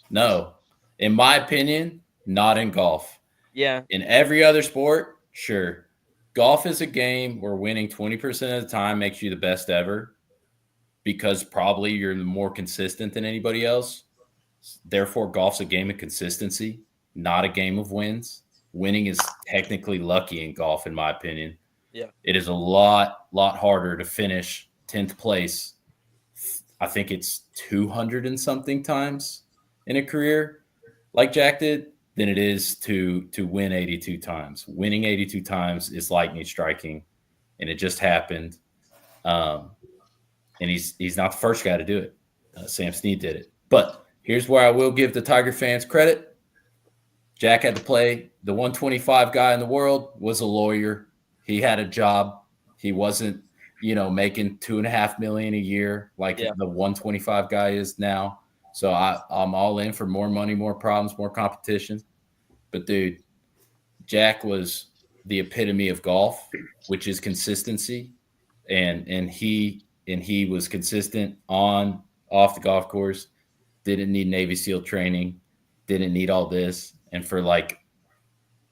No, in my opinion, not in golf. yeah, In every other sport, sure. Golf is a game where winning 20% of the time makes you the best ever because probably you're more consistent than anybody else. Therefore, golf's a game of consistency, not a game of wins. Winning is technically lucky in golf, in my opinion. Yeah. It is a lot harder to finish 10th place. I think it's 200 and something times in a career like Jack did than it is to win 82 times. Winning 82 times is lightning striking, and it just happened. And he's not the first guy to do it. Sam Snead did it. But here's where I will give the Tiger fans credit. Jack had to play. The 125 guy in the world was a lawyer. He had a job. He wasn't, making $2.5 million a year like the 125 guy is now. So I'm all in for more money, more problems, more competition. But dude, Jack was the epitome of golf, which is consistency, and he was consistent on, off the golf course. Didn't need Navy SEAL training. Didn't need all this. And for like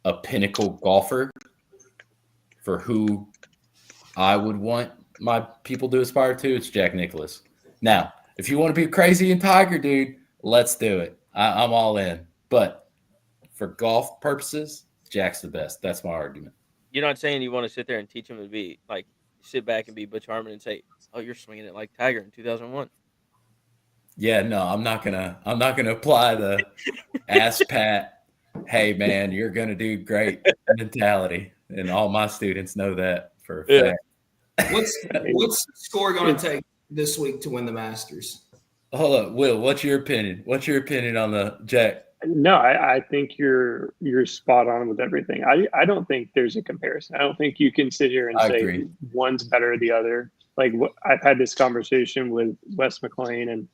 a pinnacle golfer, for who I would want my people to aspire to, it's Jack Nicklaus. Now, if you want to be crazy and Tiger, dude, let's do it. I'm all in. But for golf purposes, Jack's the best. That's my argument. You're not saying you want to sit there and teach him to be like sit back and be Butch Harmon and say, "Oh, you're swinging it like Tiger in 2001." Yeah, no, I'm not gonna apply the ass pat. Hey man, you're gonna do great mentality, and all my students know that for a fact. What's the score going to take this week to win the Masters? Hold up, Will. What's your opinion? What's your opinion on the Jack? No, I think you're spot on with everything. I don't think there's a comparison. I don't think you can sit here and I say agree. one's better than the other. Like I've had this conversation with Wes McLean and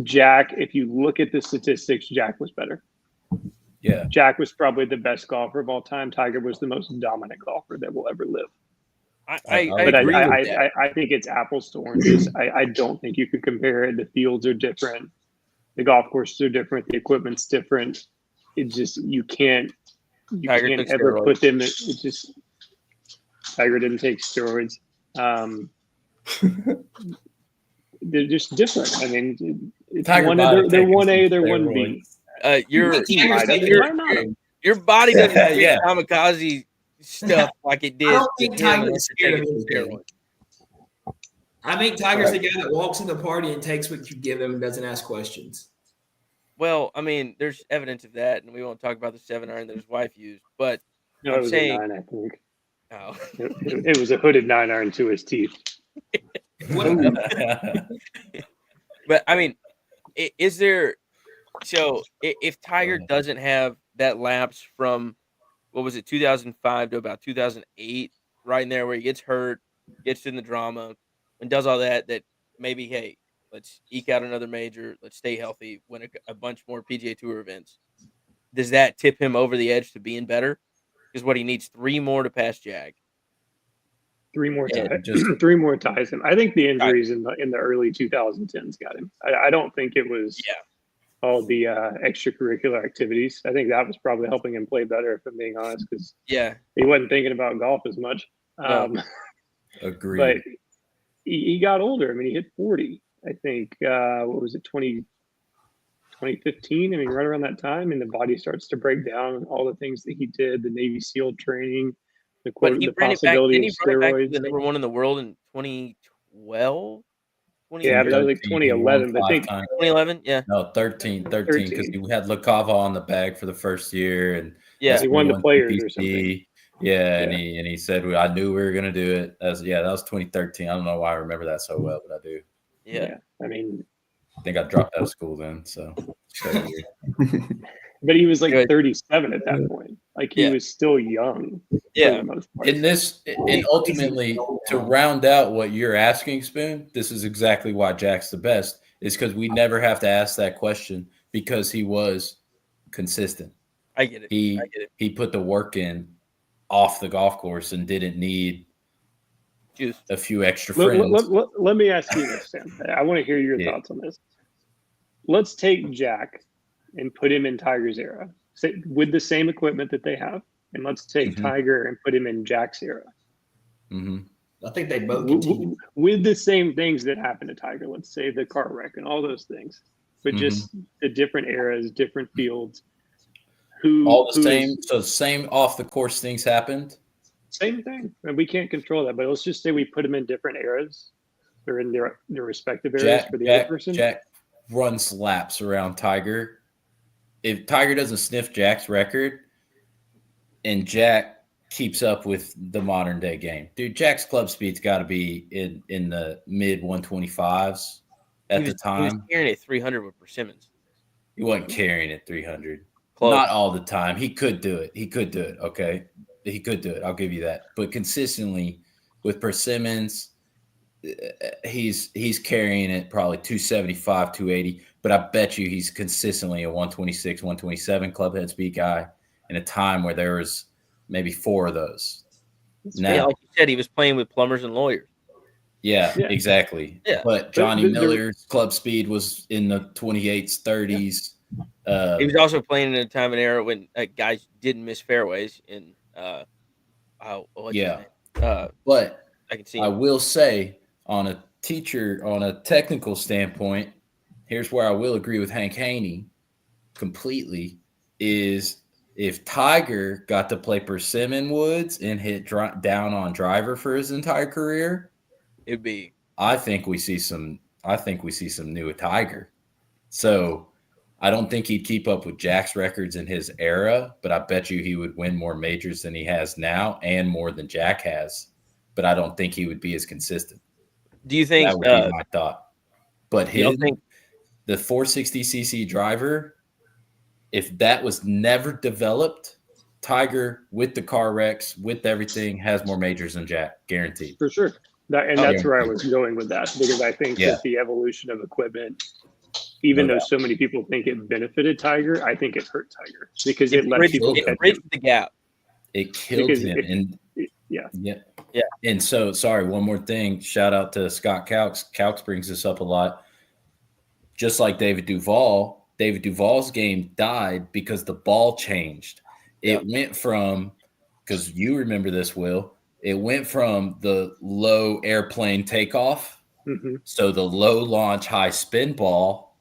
Jack. If you look at the statistics, Jack was better. Yeah, Jack was probably the best golfer of all time. Tiger was the most dominant golfer that will ever live. I But agree with that. I think it's apples to oranges. I don't think you can compare it. The fields are different. The golf courses are different. The equipment's different. It just you can't Tiger took ever steroids. put them. It just Tiger didn't take steroids. They're just different. I mean, it's Tiger one. might have They're taken one A. some They're one B. Your Why not? your body doesn't Yeah, do yeah. kamikaze stuff like it did. I don't think with him Tiger after is scared of taking some anything. steroids. I think Tiger's the guy that walks in the party and takes what you give him and doesn't ask questions. Well, I mean, there's evidence of that, and we won't talk about the 7-iron that his wife used. But No, I'm it was saying- a 9. I think oh, it was a hooded 9-iron to his teeth. What, but I mean, is there? So if Tiger doesn't have that lapse from what was it, 2005 to about 2008, right in there where he gets hurt, gets in the drama, and does all that, that maybe hey, let's eke out another major, let's stay healthy, win a bunch more PGA Tour events. Does that tip him over the edge to being better? Because what he needs 3 more to pass Jag. 3 more Yeah, ties. just- 3 more ties him. I think the injuries in the early 2010s got him. I don't think it was all the extracurricular activities. I think that was probably helping him play better, if I'm being honest, because Yeah, he wasn't thinking about golf as much. No. Agreed. But he got older. I mean, he hit 40. I think what was it, 2015? I mean, right around that time, and the body starts to break down. All the things that he did, the Navy SEAL training, the but he the ran it back. possibility Didn't of he run it back to steroids. the number 1 in the world in 2012? Yeah, but that was like 13, he won 2011. But I 5 think 2011. Yeah, no, 13 because he had LaCava on the bag for the first year, and yeah. he won the won players or PPC. something. Yeah, and he said I knew we were gonna do it. That was 2013. I don't know why I remember that so well, but I do. Yeah. I mean, I think I dropped out of school then, so. but he was like Good. 37 at that point. Like he Yeah. was still young. For Yeah. the most part. And ultimately, to round out what you're asking, Spoon, this is exactly why Jack's the best, is because we never have to ask that question because he was consistent. I get it. He I get it. he put the work in off the golf course and didn't need Juice. a few extra friends. Let me ask you this, Sam. I want to hear your Yeah. thoughts on this. Let's take Jack and put him in Tiger's era with the same equipment that they have. And let's take Mhm. Tiger and put him in Jack's era hmm I think they both continue. with the same things that happened to Tiger. Let's say the car wreck and all those things, but just the different eras, different fields. All the who same. is- So same off the course things happened. Same thing. And we can't control that, but let's just say we put them in different eras. They're in their respective areas for the other person. Jack runs laps around Tiger. If Tiger doesn't sniff Jack's record, and Jack keeps up with the modern day game, dude, Jack's club speed's got to be in the mid 125s at He the was time. carrying it 300 with Persimmons. He wasn't carrying it 300. Close. Not all the time. He could do it. Okay. He could do it. I'll give you that. But consistently with Persimmons, he's carrying it probably 275, 280. But I bet you he's consistently a 126, 127 clubhead speed guy in a time where there was maybe 4 of those. Yeah, Now, like you said, he was playing with plumbers and lawyers. yeah, Yeah. exactly. Yeah. But Johnny There- Miller's club speed was in the 28s, 30s. He was also playing in a time and era when guys didn't miss fairways. And what's his Yeah. name? But I can see I him. will say, on a technical standpoint, here's where I will agree with Hank Haney completely, is if Tiger got to play Persimmon Woods and hit down on driver for his entire career, It'd be. I think we see some new Tiger. So I don't think he'd keep up with Jack's records in his era, but I bet you he would win more majors than he has now and more than Jack has. But I don't think he would be as consistent. Do you think That would be my thought. But think the 460cc driver, if that was never developed, Tiger with the car wrecks, with everything, has more majors than Jack, guaranteed. For sure. That's where I was going with that, because I think Yeah. that the evolution of equipment, even No though doubt. so many people think it benefited Tiger, I think it hurt Tiger because it let bridged, people it catch bridged him. the gap? It killed Because him. And Yeah. Yeah. And so, sorry, one more thing. Shout out to Scott Cowks. Cowks brings this up a lot. Just like David Duval's game died because the ball changed. It went from, because you remember this, Will, it went from the low airplane takeoff, Mhm. so the low launch, high spin ball.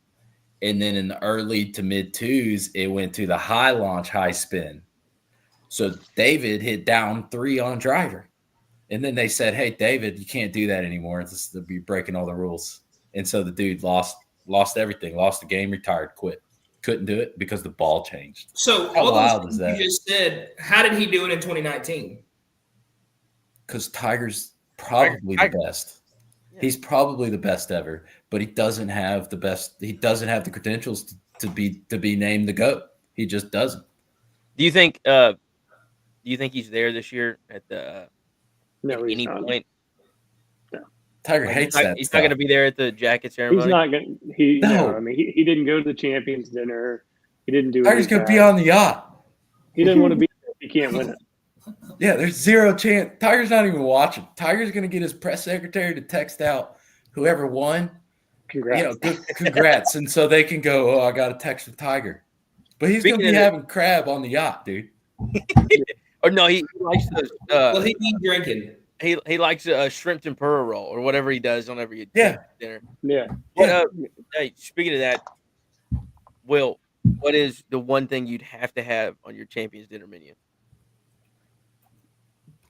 And then in the early to mid twos, it went to the high launch, high spin. So David hit down 3 on driver. And then they said, hey, David, you can't do that anymore. You're breaking all the rules. And so the dude lost everything, lost the game, retired, quit. Couldn't do it because the ball changed. So How all wild those is things that? you just said, how did he do it in 2019? Because Tiger's probably Tiger. the best. Yeah. He's probably the best ever, but he doesn't have the best. He doesn't have the credentials to be named the GOAT. He just doesn't. Do you think he's there this year at the No, at he's any not. point? Tiger Like, hates he's not, that he's stuff. not going to be there at the jacket ceremony. He's not going to. No. I mean, he didn't go to the champions dinner. He didn't do Tiger's any going of to be that. on the yacht. He didn't want to be there if he can't win it. Yeah, there's zero chance. Tiger's not even watching. Tiger's going to get his press secretary to text out whoever won. Congrats. Congrats. And so they can go, I got a text from Tiger. But he's going to be Speaking of having crab on the yacht, dude. Or no, he likes those. Well, he be drinking. He likes a shrimp tempura roll or whatever he does on every dinner. Yeah. What, hey, speaking of that, Will, what is the one thing you'd have to have on your Champions dinner menu?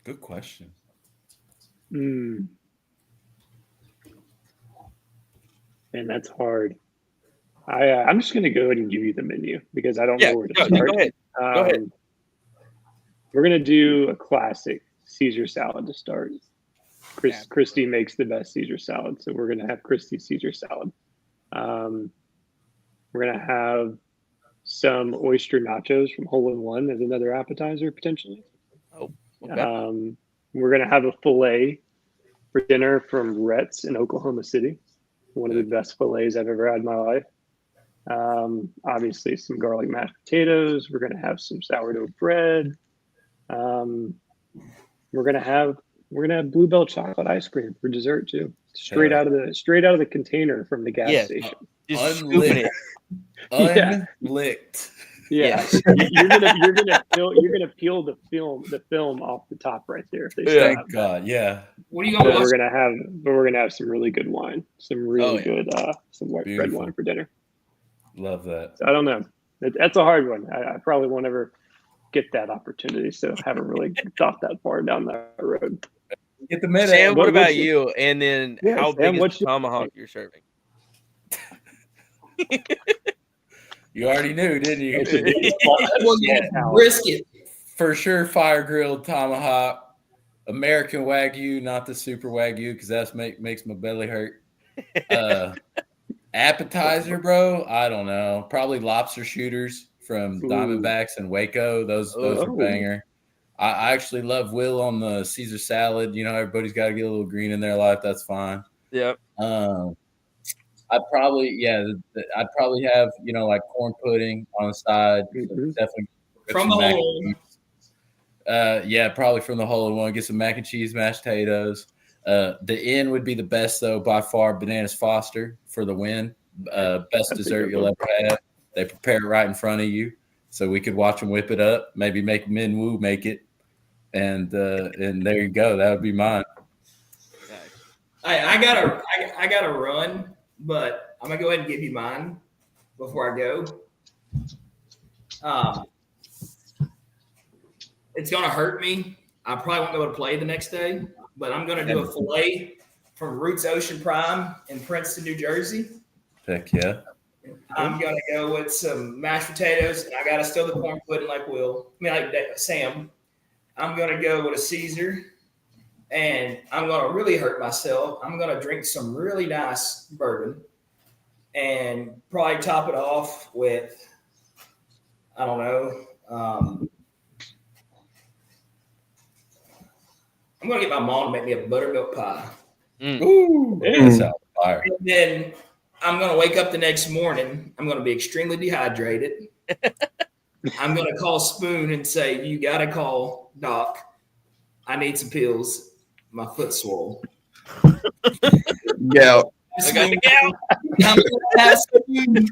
Good question. And that's hard. I'm just going to go ahead and give you the menu because I don't know where to start. Go ahead. Go ahead. We're going to do a classic Caesar salad to start. Christy makes the best Caesar salad, so we're going to have Christy's Caesar salad. We're going to have some oyster nachos from Hole in One as another appetizer potentially. Oh, okay. We're going to have a filet for dinner from Rhett's in Oklahoma City. One of the best fillets I've ever had in my life. Obviously some garlic mashed potatoes. We're going to have some sourdough bread. We're going to have Bluebell chocolate ice cream for dessert too. Straight out of the container from the gas station. Just scooping it. Unlicked. Yeah. you're gonna peel the film off the top right there. If they still have Thank God. Yeah. What are you going But to we're gonna have some really good wine, some really good some white red Beautiful. wine for dinner. Love that. So I don't know. That's a hard one. I probably won't ever get that opportunity, so haven't really thought that far down that road. Get the minute. Sam, what about what's you? And then Yeah, how Sam, big is what's the your- tomahawk you're serving? You already knew, didn't you? It's a big Well, yeah, brisket. For sure, fire grilled tomahawk, American Wagyu, not the super Wagyu, because that makes my belly hurt. Appetizer, bro, I don't know. Probably lobster shooters from Diamondbacks and Waco. Those are banger. I actually love Will on the Caesar salad. You know, everybody's got to get a little green in their life. That's fine. Yep. I'd probably have, like corn pudding on the side. Mhm. Definitely From some the mac and hole. cheese. Probably from the hole in one. Get some mac and cheese, mashed potatoes. The inn would be the best though by far. Bananas Foster for the win. Best That's a dessert good you'll one. ever have. They prepare it right in front of you, so we could watch them whip it up. Maybe make Min Woo make it, and there you go. That would be mine. I gotta run, but I'm gonna go ahead and give you mine before I go. It's gonna hurt me. I probably won't be able to play the next day, but I'm gonna do a fillet from Roots Ocean Prime in Princeton, New Jersey. Heck yeah. I'm gonna go with some mashed potatoes, and I gotta steal the corn pudding like Sam. I'm gonna go with a Caesar, and I'm gonna really hurt myself. I'm gonna drink some really nice bourbon, and probably top it off with, I don't know. I'm gonna get my mom to make me a buttermilk pie. Ooh, Yeah. that sounds fire. And then I'm going to wake up the next morning. I'm going to be extremely dehydrated. I'm going to call Spoon and say, you got to call Doc. I need some pills. My foot's swole. Yeah. I'm going to have Spoon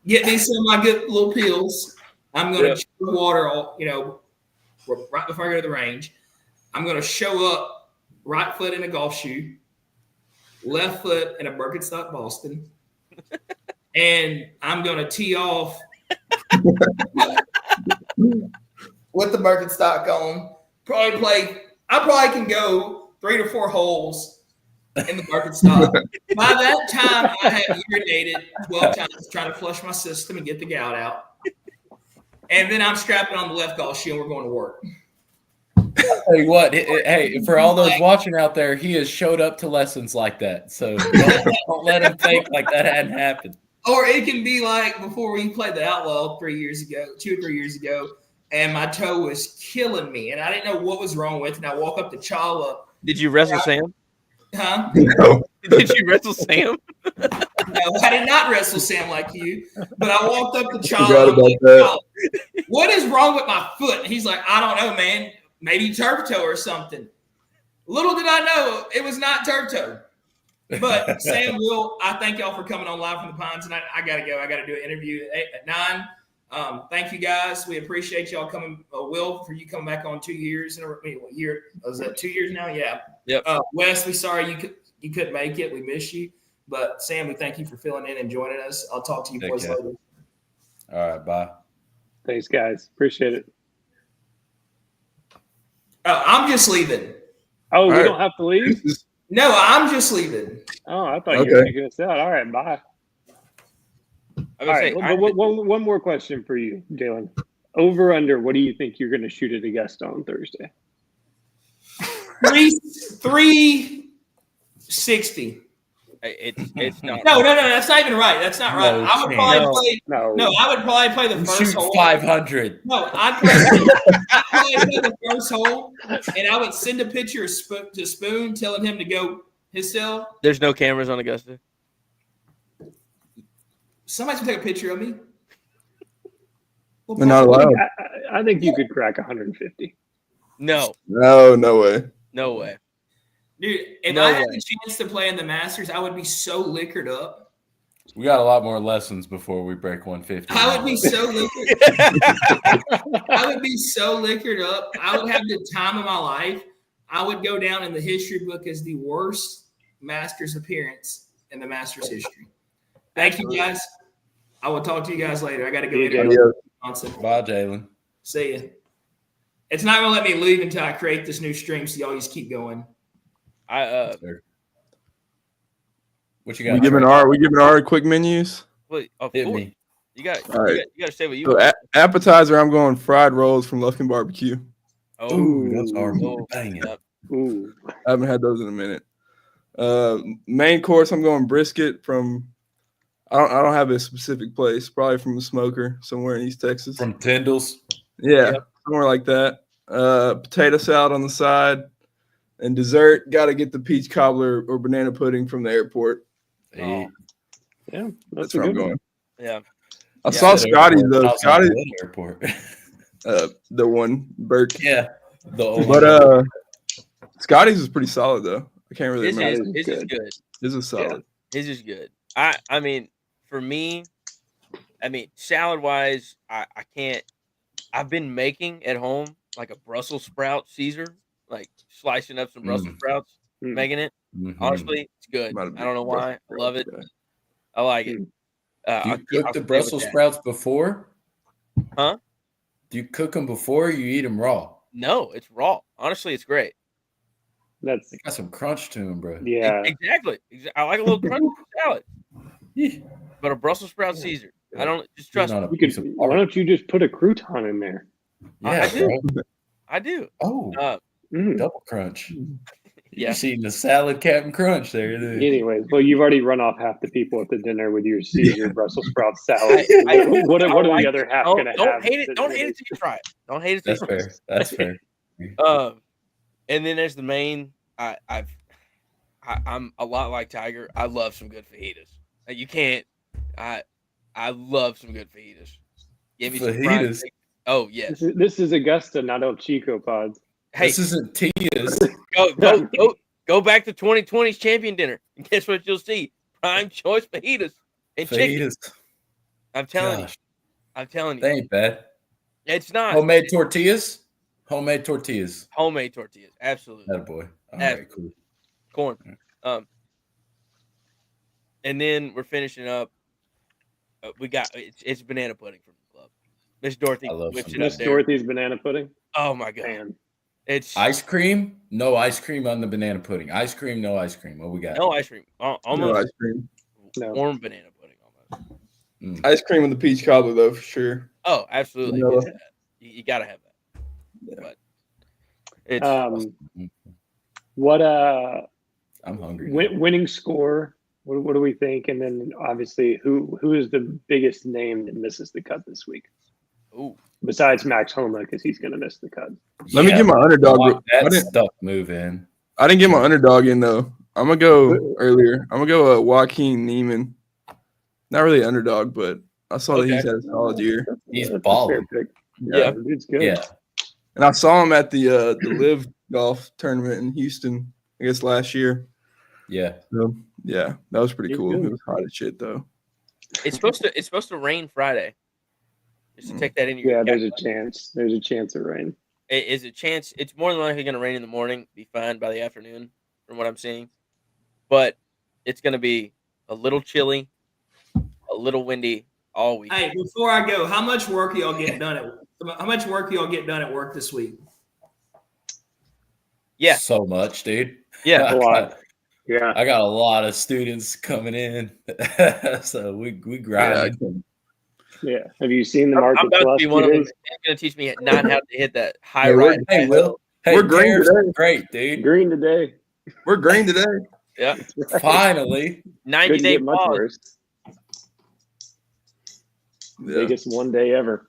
get me some of my good little pills. I'm going to check the water, right before I go to the range. I'm going to show up right foot in a golf shoe, left foot in a Birkenstock Boston. And I'm going to tee off with the Birkenstock on. I probably can go 3 to 4 holes in the Birkenstock. By that time, I have urinated 12 times trying to flush my system and get the gout out. And then I'm strapping on the left golf shoe and we're going to work. Tell you what, hey, for all those watching out there, he has showed up to lessons like that. So don't let him think like that hadn't happened. Or it can be like before we played the Outlaw 2 or 3 years ago, and my toe was killing me, and I didn't know what was wrong with it. And I walk up to Chala. Did you wrestle Sam? Huh? No. Did you wrestle Sam? No, I did not wrestle Sam like you, but I walked up to Forgot Chala. about that. What is wrong with my foot? And he's like, I don't know, man. Maybe turf toe or something. Little did I know it was not turf toe. But Sam, Will, I thank y'all for coming on Live from the Pines tonight. I got to go. I got to do an interview at 9. Thank you, guys. We appreciate y'all coming. Will, for you coming back on 2 years. What year? Was that 2 years now? Yeah. Yep. Wes, we sorry you couldn't make it. We miss you. But Sam, we thank you for filling in and joining us. I'll talk to you boys later. All right, bye. Thanks, guys. Appreciate it. I'm just leaving. Oh, All we right. don't have to leave? No, I'm just leaving. Oh, I thought you Okay. were taking us out. All right, bye. I All would right, say, one more question for you, Jalen. Over under, what do you think you're going to shoot at Augusta on Thursday? 360. it's not. No, that's not even right. That's not right. No I would chance. probably play. No, I would probably play the first Shoot hole. 500. No, I'd probably play the first hole, and I would send a picture to Spoon telling him to go himself. There's no cameras on Augusta. Somebody's gonna take a picture of me. They're not allowed. I think you could crack 150. No, No way. no way. Dude, if No I had way. the chance to play in the Masters, I would be so liquored up. We got a lot more lessons before we break 150. I would be so liquored. I would be so liquored up. I would have the time of my life. I would go down in the history book as the worst Masters appearance in the Masters history. Thank you, guys. I will talk to you guys later. I got to go. See you, interview Jalen. Johnson. Bye, Jalen. See ya. It's not gonna let me leave until I create this new stream, so y'all just keep going. What you We got? giving our quick menus. Wait, of Hit course. me. You got, All right. you got to say what you So want. appetizer, I'm going fried rolls from Lufkin Barbecue. Ooh, those are Oh, banging. yep. Ooh. I haven't had those in a minute. Main course, I'm going brisket from. I don't have a specific place. Probably from a smoker somewhere in East Texas. From Tyndall's. Yeah, somewhere like that. Potato salad on the side, and dessert. Got to get the peach cobbler or banana pudding from the airport. Hey, Yeah, That's a where I'm good one. going. Yeah. I saw Scotty's though. outside Scotty, the airport. the one Burke. Yeah. The old But Scotty's is pretty solid though. I can't really His remember. is good. His is solid. His is good. I mean, for me, salad wise, I can't. I've been making at home like a Brussels sprout Caesar, like slicing up some Brussels sprouts, Mm. making it. Mhm. Honestly, it's good. Might have I don't know been why. I love it. Brussels I like it. Do I'll you cook I'll the stay with Brussels that. sprouts before? Huh? Do you cook them before or you eat them raw? No, it's raw. Honestly, it's great. That's They got some crunch to them, bro. yeah. Exactly. I like a little crunch in salad, Yeah. but a Brussels sprout Caesar. I don't just trust on me. a You piece could. of Why pork. don't you just put a crouton in there? Yeah, I do. bro. I do. Oh, Mm. double crunch. Yeah. You seen the salad, Captain Crunch there, dude. Anyways, well, you've already run off half the people at the dinner with your Caesar Brussels sprout salad. I what are like the other it. half Don't, gonna don't have? hate it. Don't hate it till you try it. Don't hate it till That's you try fair. That's fair. it. And then there's the main. I'm a lot like Tiger. I love some good fajitas. Like, you can't. I love some good fajitas. Give me some fried Fajitas. chicken. Oh yes. This is Augusta, not El Chico pods. Hey, This isn't Tia's. go back to 2020's champion dinner, and guess what you'll see? Prime choice fajitas and chicken. Fajitas. I'm telling Gosh, you. I'm telling they you. ain't bad. It's not Homemade tortillas. Homemade tortillas. homemade tortillas. Absolutely. That boy. All Absolutely. right, cool. Corn. And then we're finishing up. We got it's banana pudding from the club. Miss Dorothy I love whips some it up Miss there. Dorothy's banana pudding. Oh my god. Man, It's Ice cream? No ice cream on the banana pudding. Ice cream, no ice cream. What we got? no ice cream. No Almost ice cream. No. warm banana pudding almost. Ice cream with the peach cobbler though, for sure. Oh, absolutely. Vanilla. It's that. You gotta have that. Yeah. But it's what I'm hungry. winning score? What do we think? And then obviously, who is the biggest name that misses the cut this week? ooh. Besides Max Homa, because he's going to miss the cut. Let me get my underdog. Lock I that didn't, stuff move in. I didn't get my underdog in though. I'm gonna go earlier. I'm gonna go Joaquin Neiman. Not really underdog, but I saw that Okay. he's had a solid year. He's That's a balling. fair pick. Yeah. Dude's good. Yeah. And I saw him at the Live Golf tournament in Houston, I guess last year. Yeah. So yeah, that was pretty He's cool. good. It was hot as shit though. It's supposed to rain Friday. Just to take that in your Yeah, there's a chance. There's a chance of rain. It is a chance. It's more than likely going to rain in the morning, be fine by the afternoon, from what I'm seeing. But it's going to be a little chilly, a little windy all week. Hey, before I go, how much work y'all get done at work this week? Yeah. So much, dude. Yeah. A lot. Yeah. I got a lot of students coming in. So we grind. Yeah. Have you seen the I'm market? about to be one of them. days? It's going to teach me not how to hit that high Hey, right. Hey, Will. Hey, We're green Bears today. are great, dude. Green today. We're green today. Yeah. Finally. 90 Couldn't day get much pause. worse. Yeah. Biggest one day ever.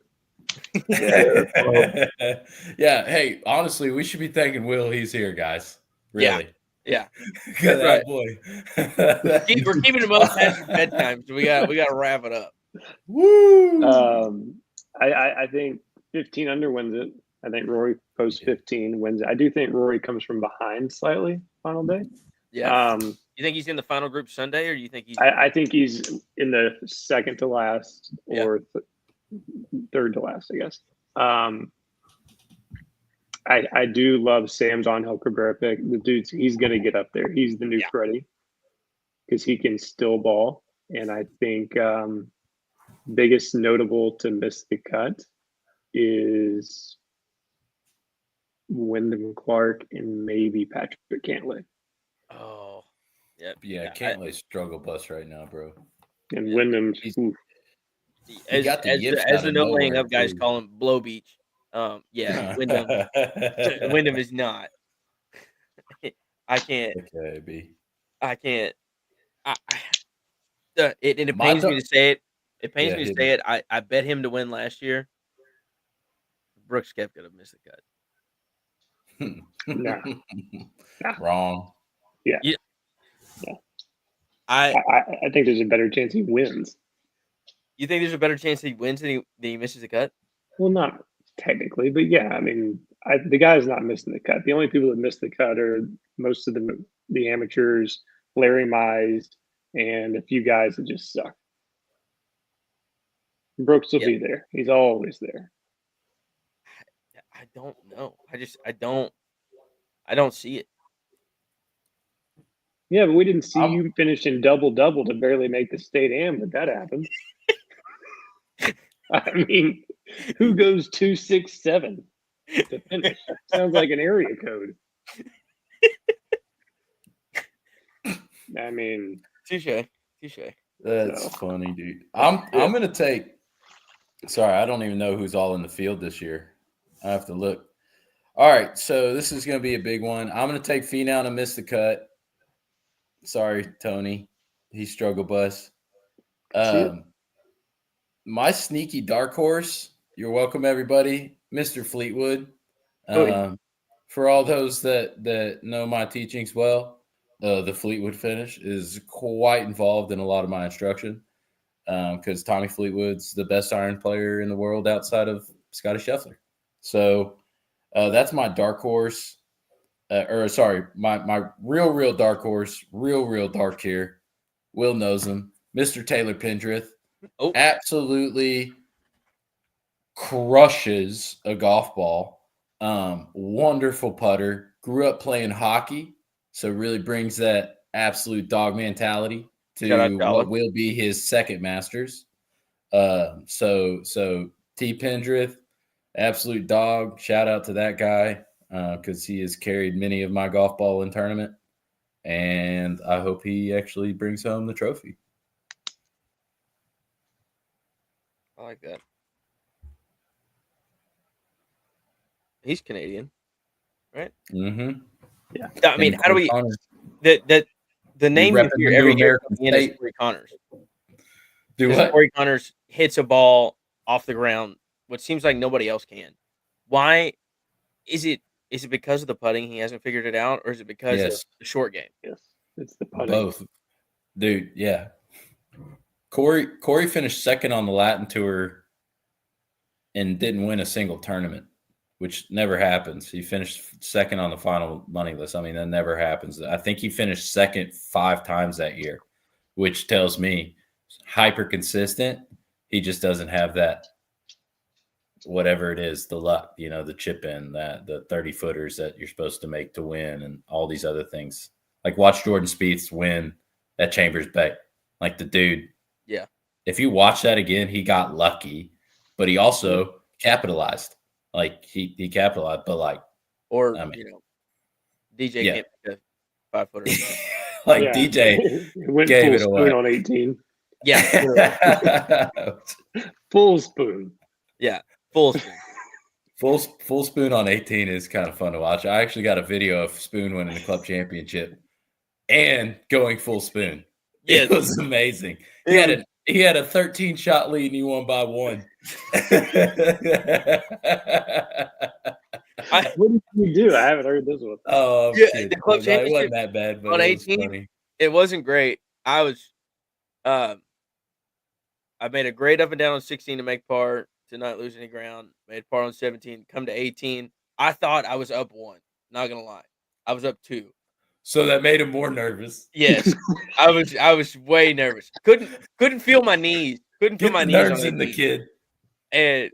Yeah. Hey, honestly, we should be thanking Will. He's here, guys. Really. Yeah. Good right. boy. We're keeping him up past his bedtime, so we got to wrap it up. Woo. I think 15 under wins it. I think Rory posts 15 wins it. I do think Rory comes from behind slightly final day. Yeah. You think he's in the final group Sunday, or do you think he's? I think he's in the second to last Yeah. or third to last, I guess. I do love Sam's on Hill Cabrera pick. The dude's he's gonna get up there. He's the new Freddie because he can still ball. And I think biggest notable to miss the cut is Wyndham Clark and maybe Patrick Cantlay. Oh, yep. Yeah, Cantlay struggle bus right now, bro. And Wyndham's He As, got the as, yips as out the of no laying nowhere, up guys too. call him Blow Beach. Yeah, Wyndham is not. I can't. Okay, B. I can't. It My pains me dog- to say it. It pains Yeah, me to hit say it. I bet him to win last year. Brooks Koepka to miss the cut. Nah. Wrong. I I think there's a better chance he wins. You think there's a better chance he wins than he misses the cut? Well, not technically, but yeah, I mean, the guy's not missing the cut. The only people that miss the cut are most of the amateurs, Larry Mize, and a few guys that just suck. Brooks will be there. He's always there. I don't know. I don't see it. Yeah, but we didn't see I'm- you finish in double-double to barely make the state am, but that happened. I mean, who goes 2-6-7 to finish? Sounds like an area code. I mean, Touche. That's So- funny, dude. I'm gonna take. Sorry, I don't even know who's all in the field this year. I have to look. All right, so this is gonna be a big one. I'm gonna take Finau to miss the cut. Sorry, Tony. He struggle bus. See it? My sneaky dark horse. You're welcome, everybody. Mr. Fleetwood. Oh, yeah. For all those that know my teachings well, the Fleetwood finish is quite involved in a lot of my instruction because Tommy Fleetwood's the best iron player in the world outside of Scotty Scheffler. So that's my dark horse. My real dark horse, real dark here. Will knows him. Mr. Taylor Pendrith Oh. absolutely crushes a golf ball. Wonderful putter. Grew up playing hockey, so really brings that absolute dog mentality Shout out to to Alex. what will be his second Masters. So T Pendrith, absolute dog. Shout out to that guy because he has carried many of my golf ball in tournament, and I hope he actually brings home the trophy. I like that. He's Canadian. Mm-hmm. I mean, how do we the name you repping hear the every new year American coming in is state. Corey Connors? Do Because what? Corey Connors hits a ball off the ground, what seems like nobody else can. Why is it? Is it because of the putting he hasn't figured it out, or is it because of Yes. the short game? Yes, it's the putting. Both, dude. Yeah. Corey finished second on the Latin Tour and didn't win a single tournament, which never happens. He finished second on the final money list. I mean, that never happens. I think he finished second 5 times that year, which tells me hyper consistent. He just doesn't have that, whatever it is, the luck, the chip in, that the 30 footers that you're supposed to make to win, and all these other things. Like watch Jordan Spieth win at Chambers Bay. Like the dude. Yeah. If you watch that again, he got lucky, but he also capitalized. Like he capitalized, but like Or I mean, DJ yeah. can't pick a 5-footer. like Yeah. DJ It went gave full it spoon away. on 18. Yeah, Full spoon. full spoon. full spoon on 18 is kind of fun to watch. I actually got a video of Spoon winning the club championship and going full spoon. Yes. It was amazing. He had a 13 shot lead and he won by 1. What did you do? I haven't heard this one. Oh, Yeah, shit. the club It championship wasn't that bad, but on it was 18? funny. It wasn't great. I made a great up and down on 16 to make par, to not lose any ground. Made par on 17, come to 18. I thought I was up 1. Not gonna lie, I was up 2. So that made him more nervous. Yes, I was way nervous. Couldn't feel my knees. Couldn't feel Get my the knees nerves on in the 18. kid. And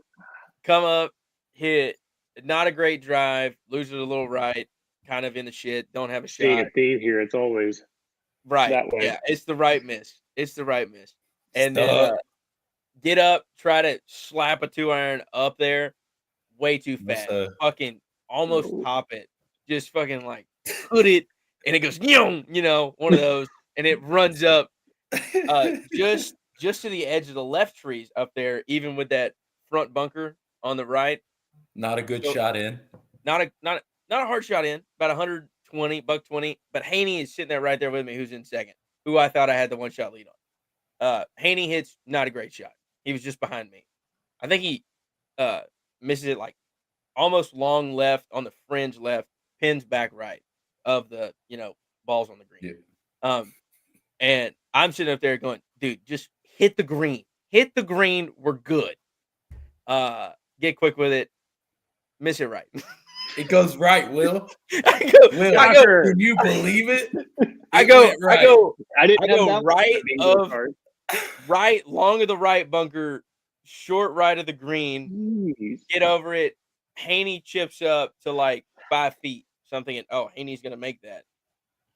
come up, hit not a great drive, lose it a little right, kind of in the shit. Don't have a Seeing shot. a theme here, it's always Right. that way. Yeah, it's the right miss. And then Stuck. get up, try to slap a 2-iron up there, way too fast. Fucking almost Ooh. top it. Just fucking like put it, and it goes, one of those, and it runs up just to the edge of the left trees up there, even with that front bunker on the right. Not a good So- shot in. Not a hard shot in, about 120, $120. But Haney is sitting there right there with me, who's in second, who I thought I had the 1-shot lead on. Haney hits not a great shot. He was just behind me. I think he misses it like almost long left on the fringe left, pins back right of the balls on the green. Yeah. And I'm sitting up there going, dude, just hit the green. Hit the green. We're good. Get quick with it. Miss it right. It goes right, Will. I go, Will, I go, can you believe it? I It go, went right. I go, I didn't I have go that right one bingo of- card. right, long of the right bunker, short right of the green. Jeez. Get over it. Haney chips up to like 5 feet, something. And Haney's gonna make that.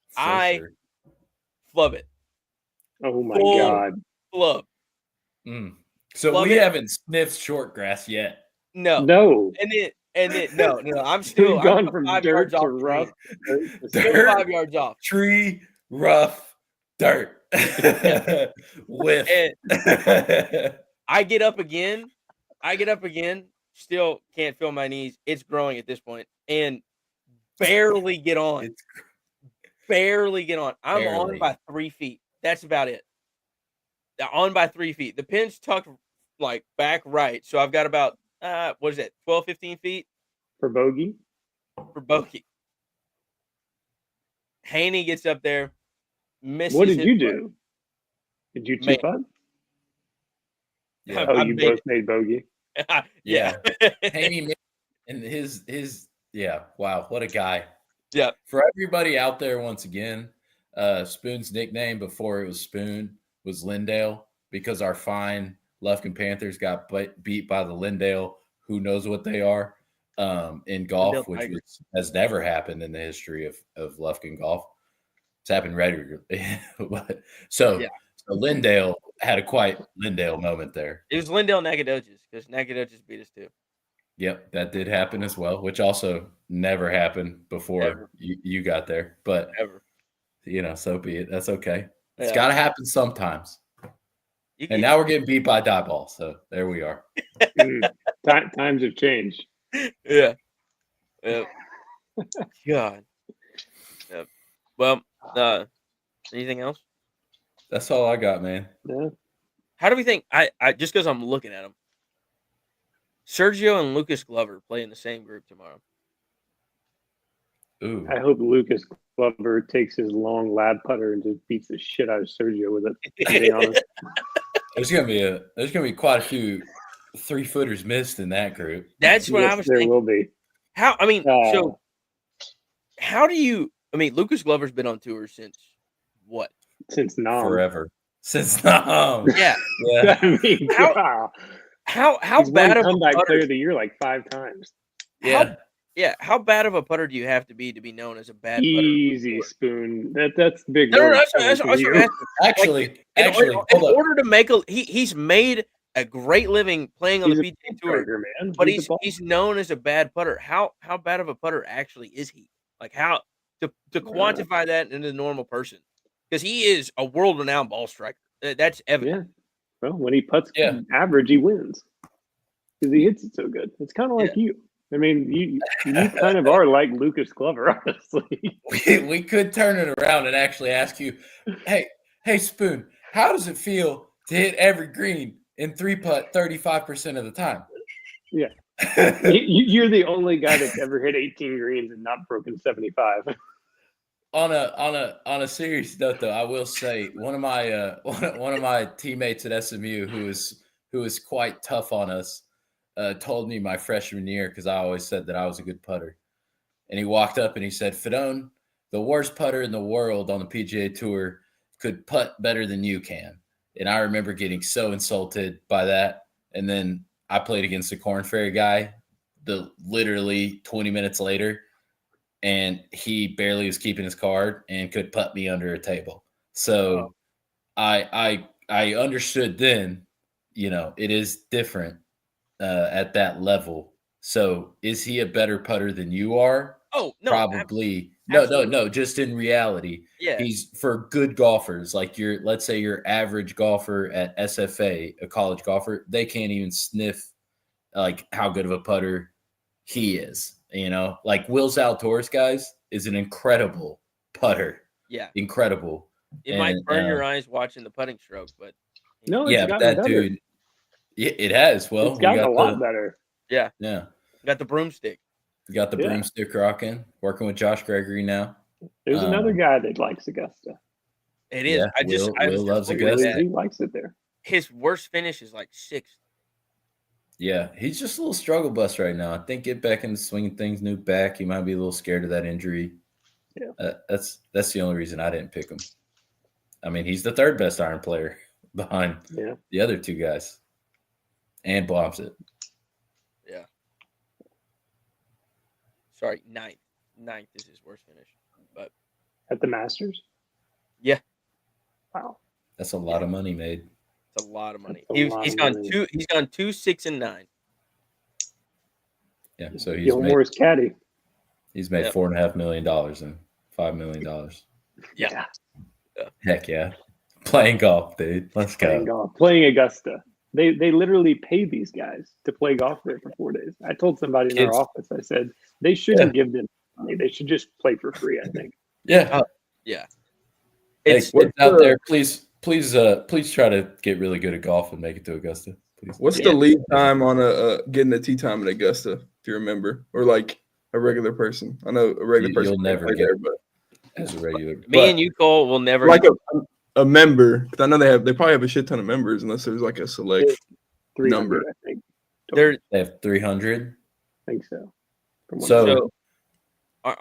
For I- sure. flub it. Oh my Full God. flub. So Love we it. haven't sniffed short grass yet. No. No. And then no. I'm We've still gone from 5 dirt yards to off the rough. green. Dirt to Still Dirt. 5 yards off. Tree, rough, dirt. With And I get up again. Still can't feel my knees. It's growing at this point, and barely get on. It's Barely get on. I'm on Barely. by 3 feet. That's about it. On by 3 feet. The pin's tucked like back right, so I've got about 12, 15 feet for bogey. for bogey. Haney gets up there, misses. What did his you putt. do? Did you Man. two putt? Yeah. Oh, I you made both made bogey. yeah. Haney made- and his wow, what a guy. Yeah. For everybody out there, once again, Spoon's nickname before it was Spoon was Lindale because our fine Lufkin Panthers got beat by the Lindale, who knows what they are, in golf, Lindale which Tigers. has never happened in the history of Lufkin golf. It's happened regularly. So Lindale had a quite Lindale moment there. It was Lindale Nacogdoches because Nacogdoches beat us too. Yep, that did happen as well, which also never happened before Ever. you got there. But Ever. so be it. That's okay. It's Yeah. got to happen sometimes. You And now we're getting beat by die ball. So there we are. Times have changed. Yeah. Yep. God. Yep. Well, anything else? That's all I got, man. Yeah. How do we think? I just because I'm looking at them, Sergio and Lucas Glover play in the same group tomorrow. Ooh. I hope Lucas Glover takes his long lad putter and just beats the shit out of Sergio with it. To be honest. There's gonna be quite a few 3-footers missed in that group. That's what I Yes, was there thinking. will be. How? I mean, so how do you? I mean, Lucas Glover's been on tour since what? Since Nam. Forever. Since now. Yeah. Yeah. I mean, How- wow. How He's bad won of a comeback player putter? of the year like 5 times. Yeah. How bad of a putter do you have to be known as a bad putter? Easy Spoon. That's big. No, words that's coming from what I'm you. asking. Actually, in hold up. order to make he's made a great living playing on He's the a PGA Tour, striker, man. but a he's ball. known as a bad putter. How bad of a putter actually is he? Like how to quantify that into a normal person? Because he is a world-renowned ball striker. That's evident. Yeah. Well, when he puts Yeah. average, he wins because he hits it so good. It's kind of like you. I mean, you kind of are like Lucas Glover, honestly. We could turn it around and actually ask you, hey, Spoon, how does it feel to hit every green in 3-putt 35% of the time? Yeah. You're the only guy that's ever hit 18 greens and not broken 75. On a serious note, though, I will say one of my teammates at SMU who is quite tough on us told me my freshman year because I always said that I was a good putter, and he walked up and he said, "Fedone, the worst putter in the world on the PGA Tour could putt better than you can." And I remember getting so insulted by that. And then I played against the Corn Ferry guy, literally 20 minutes later. And he barely was keeping his card and could put me under a table. So I understood then, it is different at that level. So is he a better putter than you are? Oh no, Probably. absolutely. No. Just in reality, Yeah. he's for good golfers. Like let's say your average golfer at SFA, a college golfer, they can't even sniff like how good of a putter he is. Like Will Zalatoris, guys, is an incredible putter. Yeah. Incredible. It might burn your eyes watching the putting stroke, but No, it's Yeah, gotten that better. dude. It has. Well, It's gotten a lot better. Yeah. got the broomstick. We got the broomstick rocking, working with Josh Gregory now. There's another guy that likes Augusta. It is. Yeah, I was Will just loves looking at Augusta. that. He likes it there. His worst finish is like 6th. Yeah, he's just a little struggle bus right now. I think get back into swinging things, new back. He might be a little scared of that injury. Yeah, that's the only reason I didn't pick him. I mean, he's the third best iron player behind the other two guys, and bombs it. Yeah. Sorry, 9th. 9th is his worst finish. But at the Masters. yeah, That's a lot of money made. It's a lot of money. That's a lot He's of gone money. 2. He's gone 2, 6, and 9. Yeah, so Gilmore's caddy. he's made Yep. $4.5 million and $5 million. Yeah. Heck yeah, playing golf, dude. Let's Playing go. golf, playing Augusta. They literally pay these guys to play golf there for 4 days. I told somebody in Kids. our office, I said they shouldn't give them money. They should just play for free. I think. Yeah. Yeah. Hey, It's kids out there, please try to get really good at golf and make it to Augusta. Please. What's the lead time on getting a tee time at Augusta, if you remember, or like a regular person? I know a regular person. You'll never can't get play there, but as a regular. me and you, Cole, will never. like a member, because I know they probably have a shit ton of members, unless there's like a select 300, number. I think. They're They have 300. I think so. From what So- I- so.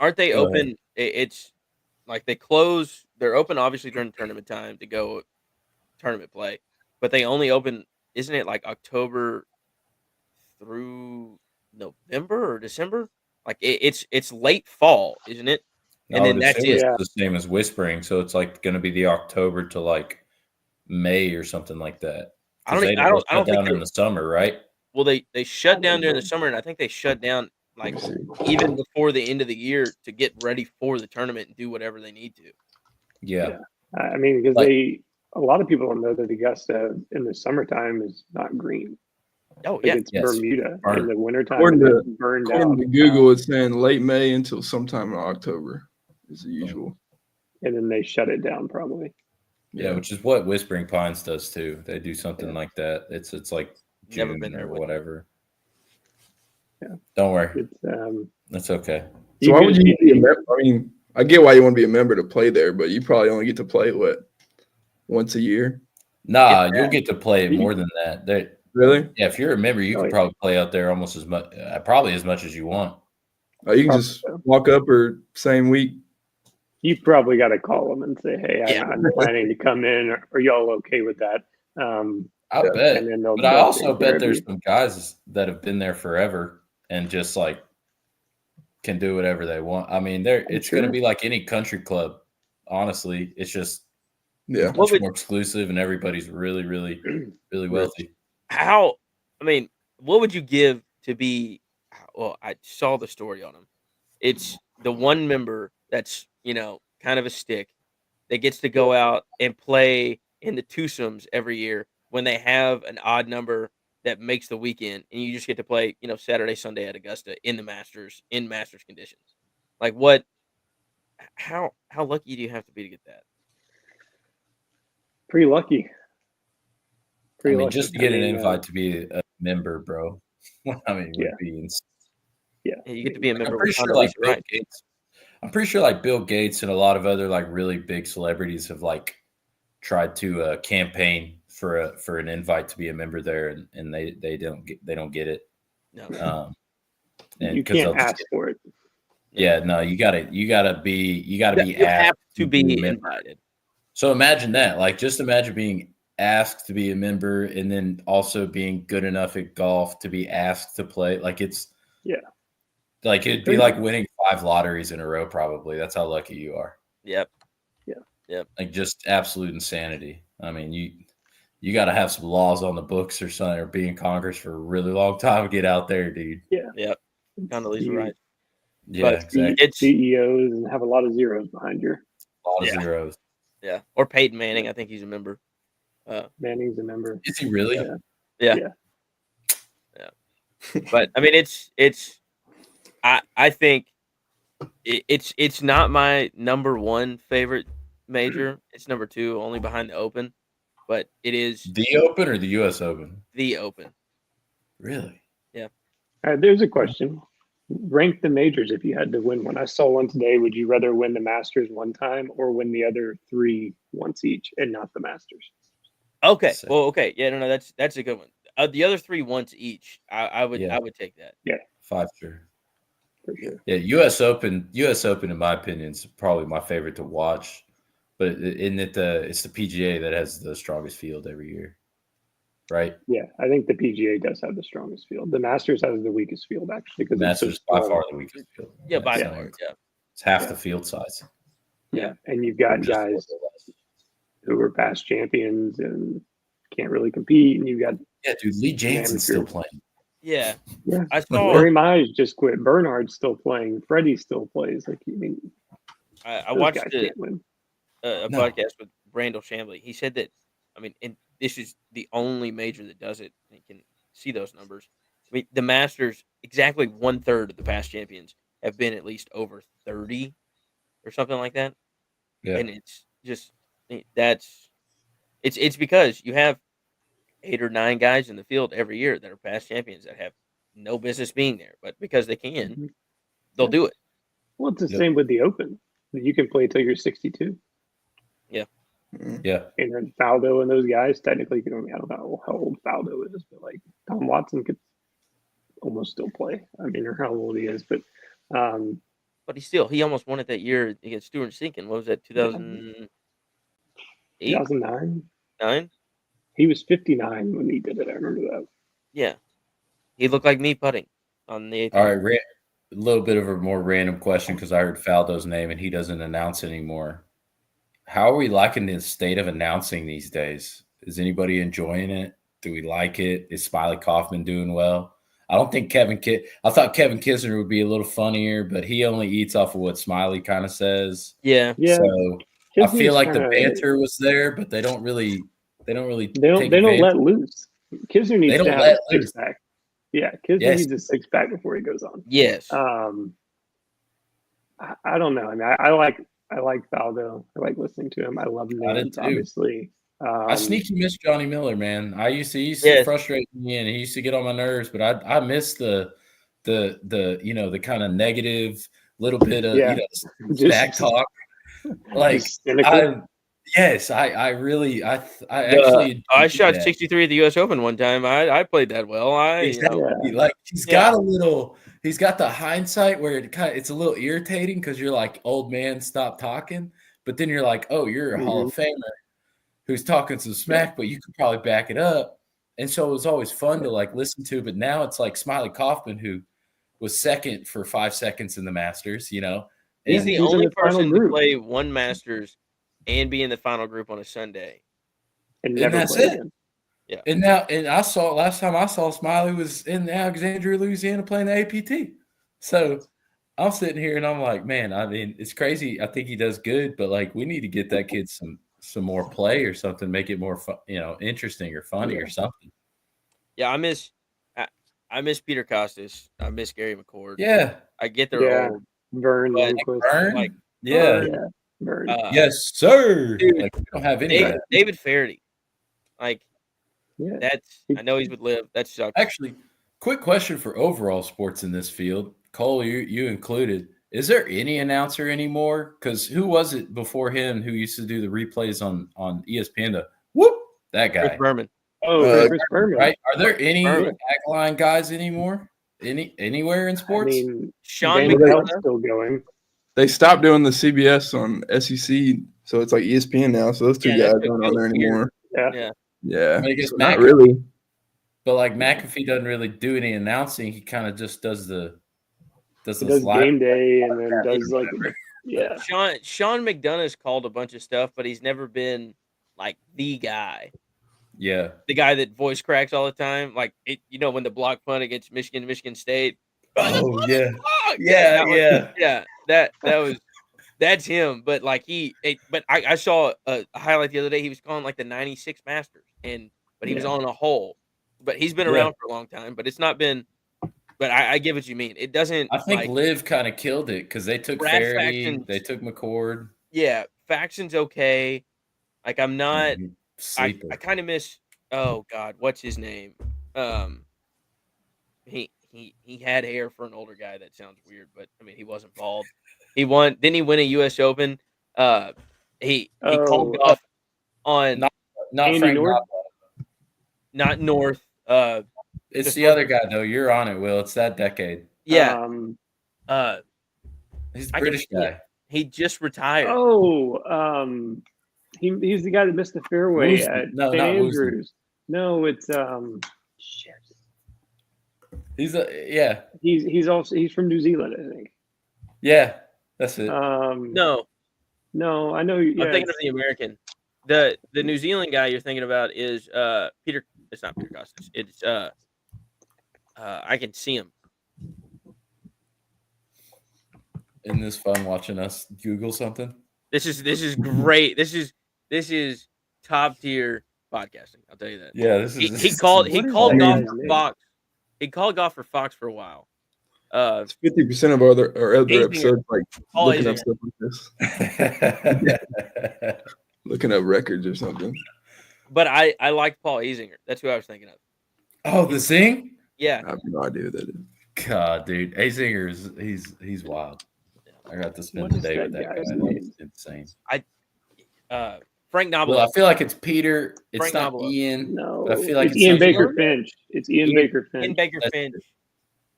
Aren't they Go open? It's like they close. They're open obviously during tournament time to go tournament play, but they only open. Isn't it like October through November or December? Like it's late fall, isn't it? And then that's assume it. it's the same as Whispering, so it's like going to be the October to like May or something like that. I don't. 'Cause I they don't. I shut don't think. down in they're- the summer, right? Well, they shut down during the summer, and I think they shut down like even before the end of the year to get ready for the tournament and do whatever they need to. Yeah. I mean, because Like- a lot of people don't know that Augusta in the summertime is not green. Oh Like yeah, it's Yes. Bermuda Burnt. in the wintertime. According and to- it's burned According out. to Google, it's saying late May until sometime in October is the usual. And then they shut it down probably. Yeah, which is what Whispering Pines does too. They do something like that. It's like Never June been there or with it. whatever. Yeah. Don't worry, It's that's okay. So why would you could- be a member? I mean, I get why you want to be a member to play there, but you probably only get to play once a year. Nah, Yeah. you'll get to play it more than that. Really? Yeah, if you're a member, you Oh, could yeah. probably play out there almost as much, probably as much as you want. You can just walk up or same week. You probably got to call them and say, "Hey, Yeah. I'm planning to come in. Are y'all okay with that?" I Yeah, bet. And then they'll. But I they'll also take care bet of there's you. some guys that have been there forever and just like can do whatever they want. I mean, it's going to Sure. be like any country club. Honestly, it's just Yeah. much more exclusive, and everybody's really, really, really wealthy. How? I mean, what would you give to be? Well, I saw the story on him. It's the one member that's kind of a stick that gets to go out and play in the twosomes every year when they have an odd number that makes the weekend, and you just get to play Saturday, Sunday at Augusta in the Masters conditions. Like what? How lucky do you have to be to get that? Pretty lucky. I mean, lucky. just to get an mean, invite to be a member, bro. I mean, Yeah. would be insane. Yeah, Yeah, you get to be a member. I'm pretty with sure Condoleezza like Bill Rice. Gates. I'm pretty sure like Bill Gates and a lot of other like really big celebrities have like tried to campaign for an invite to be a member there, and they don't get it. No. And you 'cause they'll can't just ask for it. Yeah, no, you gotta be You asked have to be a member. invited. So imagine that. Like, just imagine being asked to be a member and then also being good enough at golf to be asked to play. Like, it's like it'd be like winning 5 lotteries in a row. Probably that's how lucky you are. Yep. Like, just absolute insanity. I mean, you got to have some laws on the books or something, or be in Congress for a really long time to get out there, dude. Condoleezza Rice. Yeah, But exactly. It's CEOs and have a lot of zeros behind you. A lot of Yeah. zeros. yeah. Or Peyton Manning. I think he's a member. Manning's a member. Is he really? Yeah. But I mean, it's. I think it's not my number one favorite major. It's number 2, only behind the Open. But it is The Open or the U.S. Open? the Open. Really? All right, there's a question. Rank the majors if you had to win one. I saw one today. Would you rather win the Masters one time or win the other 3 once each and not the Masters? Okay. So- Well, okay. Yeah, no, that's a good one. The other 3 once each. I would take that. 5 sure. For sure. Yeah, U.S. Open, in my opinion, is probably my favorite to watch. But it's the PGA that has the strongest field every year, right? Yeah, I think the PGA does have the strongest field. The Masters has the weakest field actually because Masters it's so by small. far the weakest field. Yeah, by It's far. not- Yeah. It's half the field size. Yeah, and you've got Just guys more or less. who are past champions and can't really compete. And you got Yeah, dude, Lee Jansen's still Amateur. playing. Yeah, yeah, I saw. Barry Mize just quit. Bernard's still playing. Freddie still plays. Like, I mean, I those watched guys a can't win. No. podcast with Brandel Chambly. He said that, I mean, and this is the only major that does it. You can see those numbers. I mean, the Masters, exactly 1/3 of the past champions have been at least over 30 or something like that. Yeah. And it's just it's because you have 8 or 9 guys in the field every year that are past champions that have no business being there, but because they can, Mhm. they'll do it. Well, it's the Yep. same with the Open. You can play till you're 62. Yeah. And then Faldo and those guys, technically, I don't know how old Faldo is, but like Tom Watson could almost still play. I mean, or how old he is, but But he almost won it that year against Stuart Sinkin. What was that, 2008, 2009, 9? he was 59 when he did it. I remember that. Yeah. He looked like me putting on the 8th. All right, a little bit of a more random question because I heard Faldo's name and he doesn't announce anymore. How are we liking the state of announcing these days? Is anybody enjoying it? Do we like it? Is Smiley Kaufman doing well? I don't think I thought Kevin Kisner would be a little funnier, but he only eats off of what Smiley kind of says. Yeah. Yeah, So I Kisner's feel like the kinda- banter was there, but they don't really They don't take let advantage. loose. Kisner needs They to don't have let a loose. 6-pack. Yeah, Kisner Yes. needs a 6-pack before he goes on. Yes. I don't know. I mean, I like Faldo. I like listening to him. I love I did Nance, too. obviously. I sneaky miss Johnny Miller, man. He used to Yes. frustrate me and he used to get on my nerves, but I miss the the kind of negative little bit of stack talk. Like just cynical. I really actually I enjoyed shot that. 63 at the U.S. Open one time. I played that well. Exactly. Like he's got the hindsight where it's a little irritating because you're like, old man, stop talking. But then you're like, oh, you're a Hall of Famer who's talking some smack, but you could probably back it up. And so it was always fun to like listen to. But now it's like Smiley Kaufman, who was second for 5 seconds in the Masters, He's And the he's in only the final person to group. play one Masters and be in the final group on a Sunday. and and never that's play it. again. And last time I saw Smiley was in Alexandria, Louisiana playing the APT. So I'm sitting here and I'm like, man, I mean, it's crazy. I think he does good, but like we need to get that kid some more play or something, make it more fun, interesting or funny or something. Yeah, I miss Peter Costas. I miss Gary McCord. Yeah. I get they're old. Vern But- Lundquist. Vern? Like, Yeah. Yeah, Vern. Yes, sir. Dude, Like we don't have any of that. David Faraday. Like Yeah. I know he's with Liv. That sucks. Actually, quick question for overall sports in this field. Cole, you included. Is there any announcer anymore? Because who was it before him who used to do the replays on ESPN? Whoop, that guy. Chris Berman. Oh, Chris Berman. Right? Are there any Berman. backline guys anymore? Anywhere in I sports? mean, Sean Daniel McDonough. Bell's still going. They stopped doing the CBS on SEC, so it's like ESPN now. So those two Yeah, guys that's aren't on there weird. anymore. Yeah. Yeah. Yeah, I mean, I guess so not Mac- really. But like McAfee doesn't really do any announcing. He kind of just does He the does slide. game day and then does like Sean McDonough's called a bunch of stuff, but he's never been like the guy. Yeah. The guy that voice cracks all the time. Like when the block punt against Michigan State. Oh yeah. Oh, Yeah, that was- yeah. yeah. That's him. But like I saw a highlight the other day. He was calling like the '96 Masters, but he was on a hole. But he's been Yeah. around for a long time. But it's not been. But I get what you mean. It doesn't. I think like, Liv kind of killed it because they took Brad Faraday, Faxon's- they took McCord. yeah, Faxon's okay. Like I'm not. I Sleeper. kind of miss. Oh God, what's his name? He had hair for an older guy. That sounds weird, but I mean he wasn't bald. He won. Didn't he win a U.S. Open? He called off on Not Andy Frank North? Knopfler. not North. It's Just the other guy though. You're on it, Will. It's that decade. Yeah. He's the I British can't- guy. He just retired. He's the guy that missed the fairway Woosnam. at No, St. not Woosnam. Andrews. No, it's shit. He's He's from New Zealand, I think. yeah. That's it. No, No, I know. Yeah, I'm thinking of the American. the New Zealand guy you're thinking about is Peter. It's not Peter Costas. It's I can see him. Isn't this fun watching us Google something? This is great. This is top tier podcasting. I'll tell you that. Yeah, this is. He called What is golf that for name? Fox. He called golf for Fox for a while. It's 50% of our other Azinger. episodes, like Paul looking up Azinger. stuff like this, looking up records or something. But I liked Paul Azinger. That's who I was thinking of. Oh, the Zing? Yeah. I have no idea who that is. God, dude, Azinger is he's wild. I got to spend What the is day that with that guy. guy's name? It's insane. Frank Nobile. Well, I feel like it's Peter. It's Frank not Nobilo. Ian. No, I feel like it's it Ian sounds Baker like- Finch. It's Ian Baker Finch. Ian Baker That's- Finch.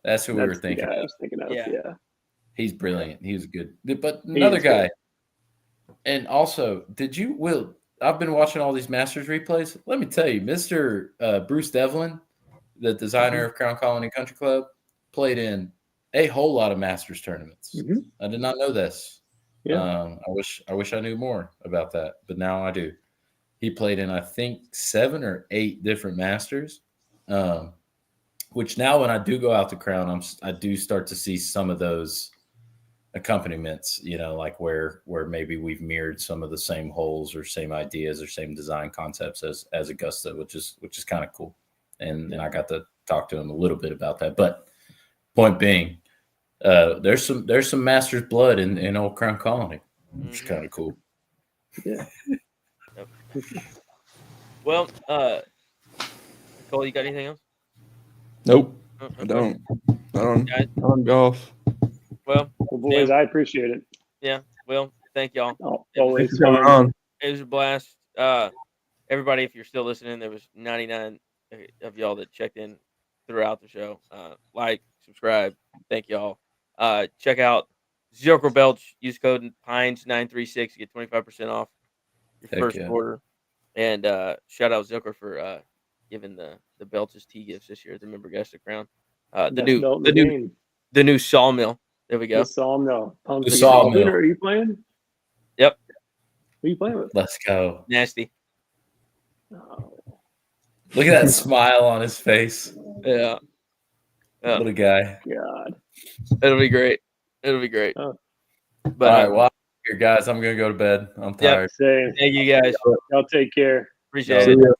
That's who we were That's the thinking. guy I was thinking of. Yeah. Yeah. He's brilliant. He was good. But He another is guy. good. And also, Will, I've been watching all these Masters replays. Let me tell you, Mr. Bruce Devlin, the designer of Crown Colony Country Club, played in a whole lot of Masters tournaments. Mhm. I did not know this. Yeah. I wish I knew more about that, but now I do. He played in, I think, 7 or 8 different Masters. Which now, when I do go out to Crown, I do start to see some of those accompaniments. You know, like where maybe we've mirrored some of the same holes or same ideas or same design concepts as Augusta, which is kind of cool. And I got to talk to him a little bit about that. But point being, there's some Masters blood in old Crown Colony, which is kind of cool. Yeah. Well, Cole, you got anything else? Nope, Oh, I okay. don't. Not Guys? on golf. Well, Well, boys, I appreciate it. well, thank y'all. Always Thanks for coming fun. on. It was a blast. Everybody, if you're still listening, there was 99 of y'all that checked in throughout the show. Like, subscribe. Thank y'all. Check out Zilker Belch. Use code Pines936 to get 25% off your Heck first yeah. order. And shout out Zilker for giving the Belches tea gifts this year at the Member Guest of Crown. The Best belt in new the game. the new sawmill. There we go. The Sawmill. Pumpkin. Sawmill. Are you playing? Yep. Who are you playing with? Let's go. Nasty. Oh, Look at that smile on his face. Yeah. Yeah. What a guy. God. It'll be great. It'll be great. Oh. But All right, well, here, guys, I'm gonna go to bed. I'm Yeah. tired. Same. thank you guys. Y'all take care. Appreciate See it. ya.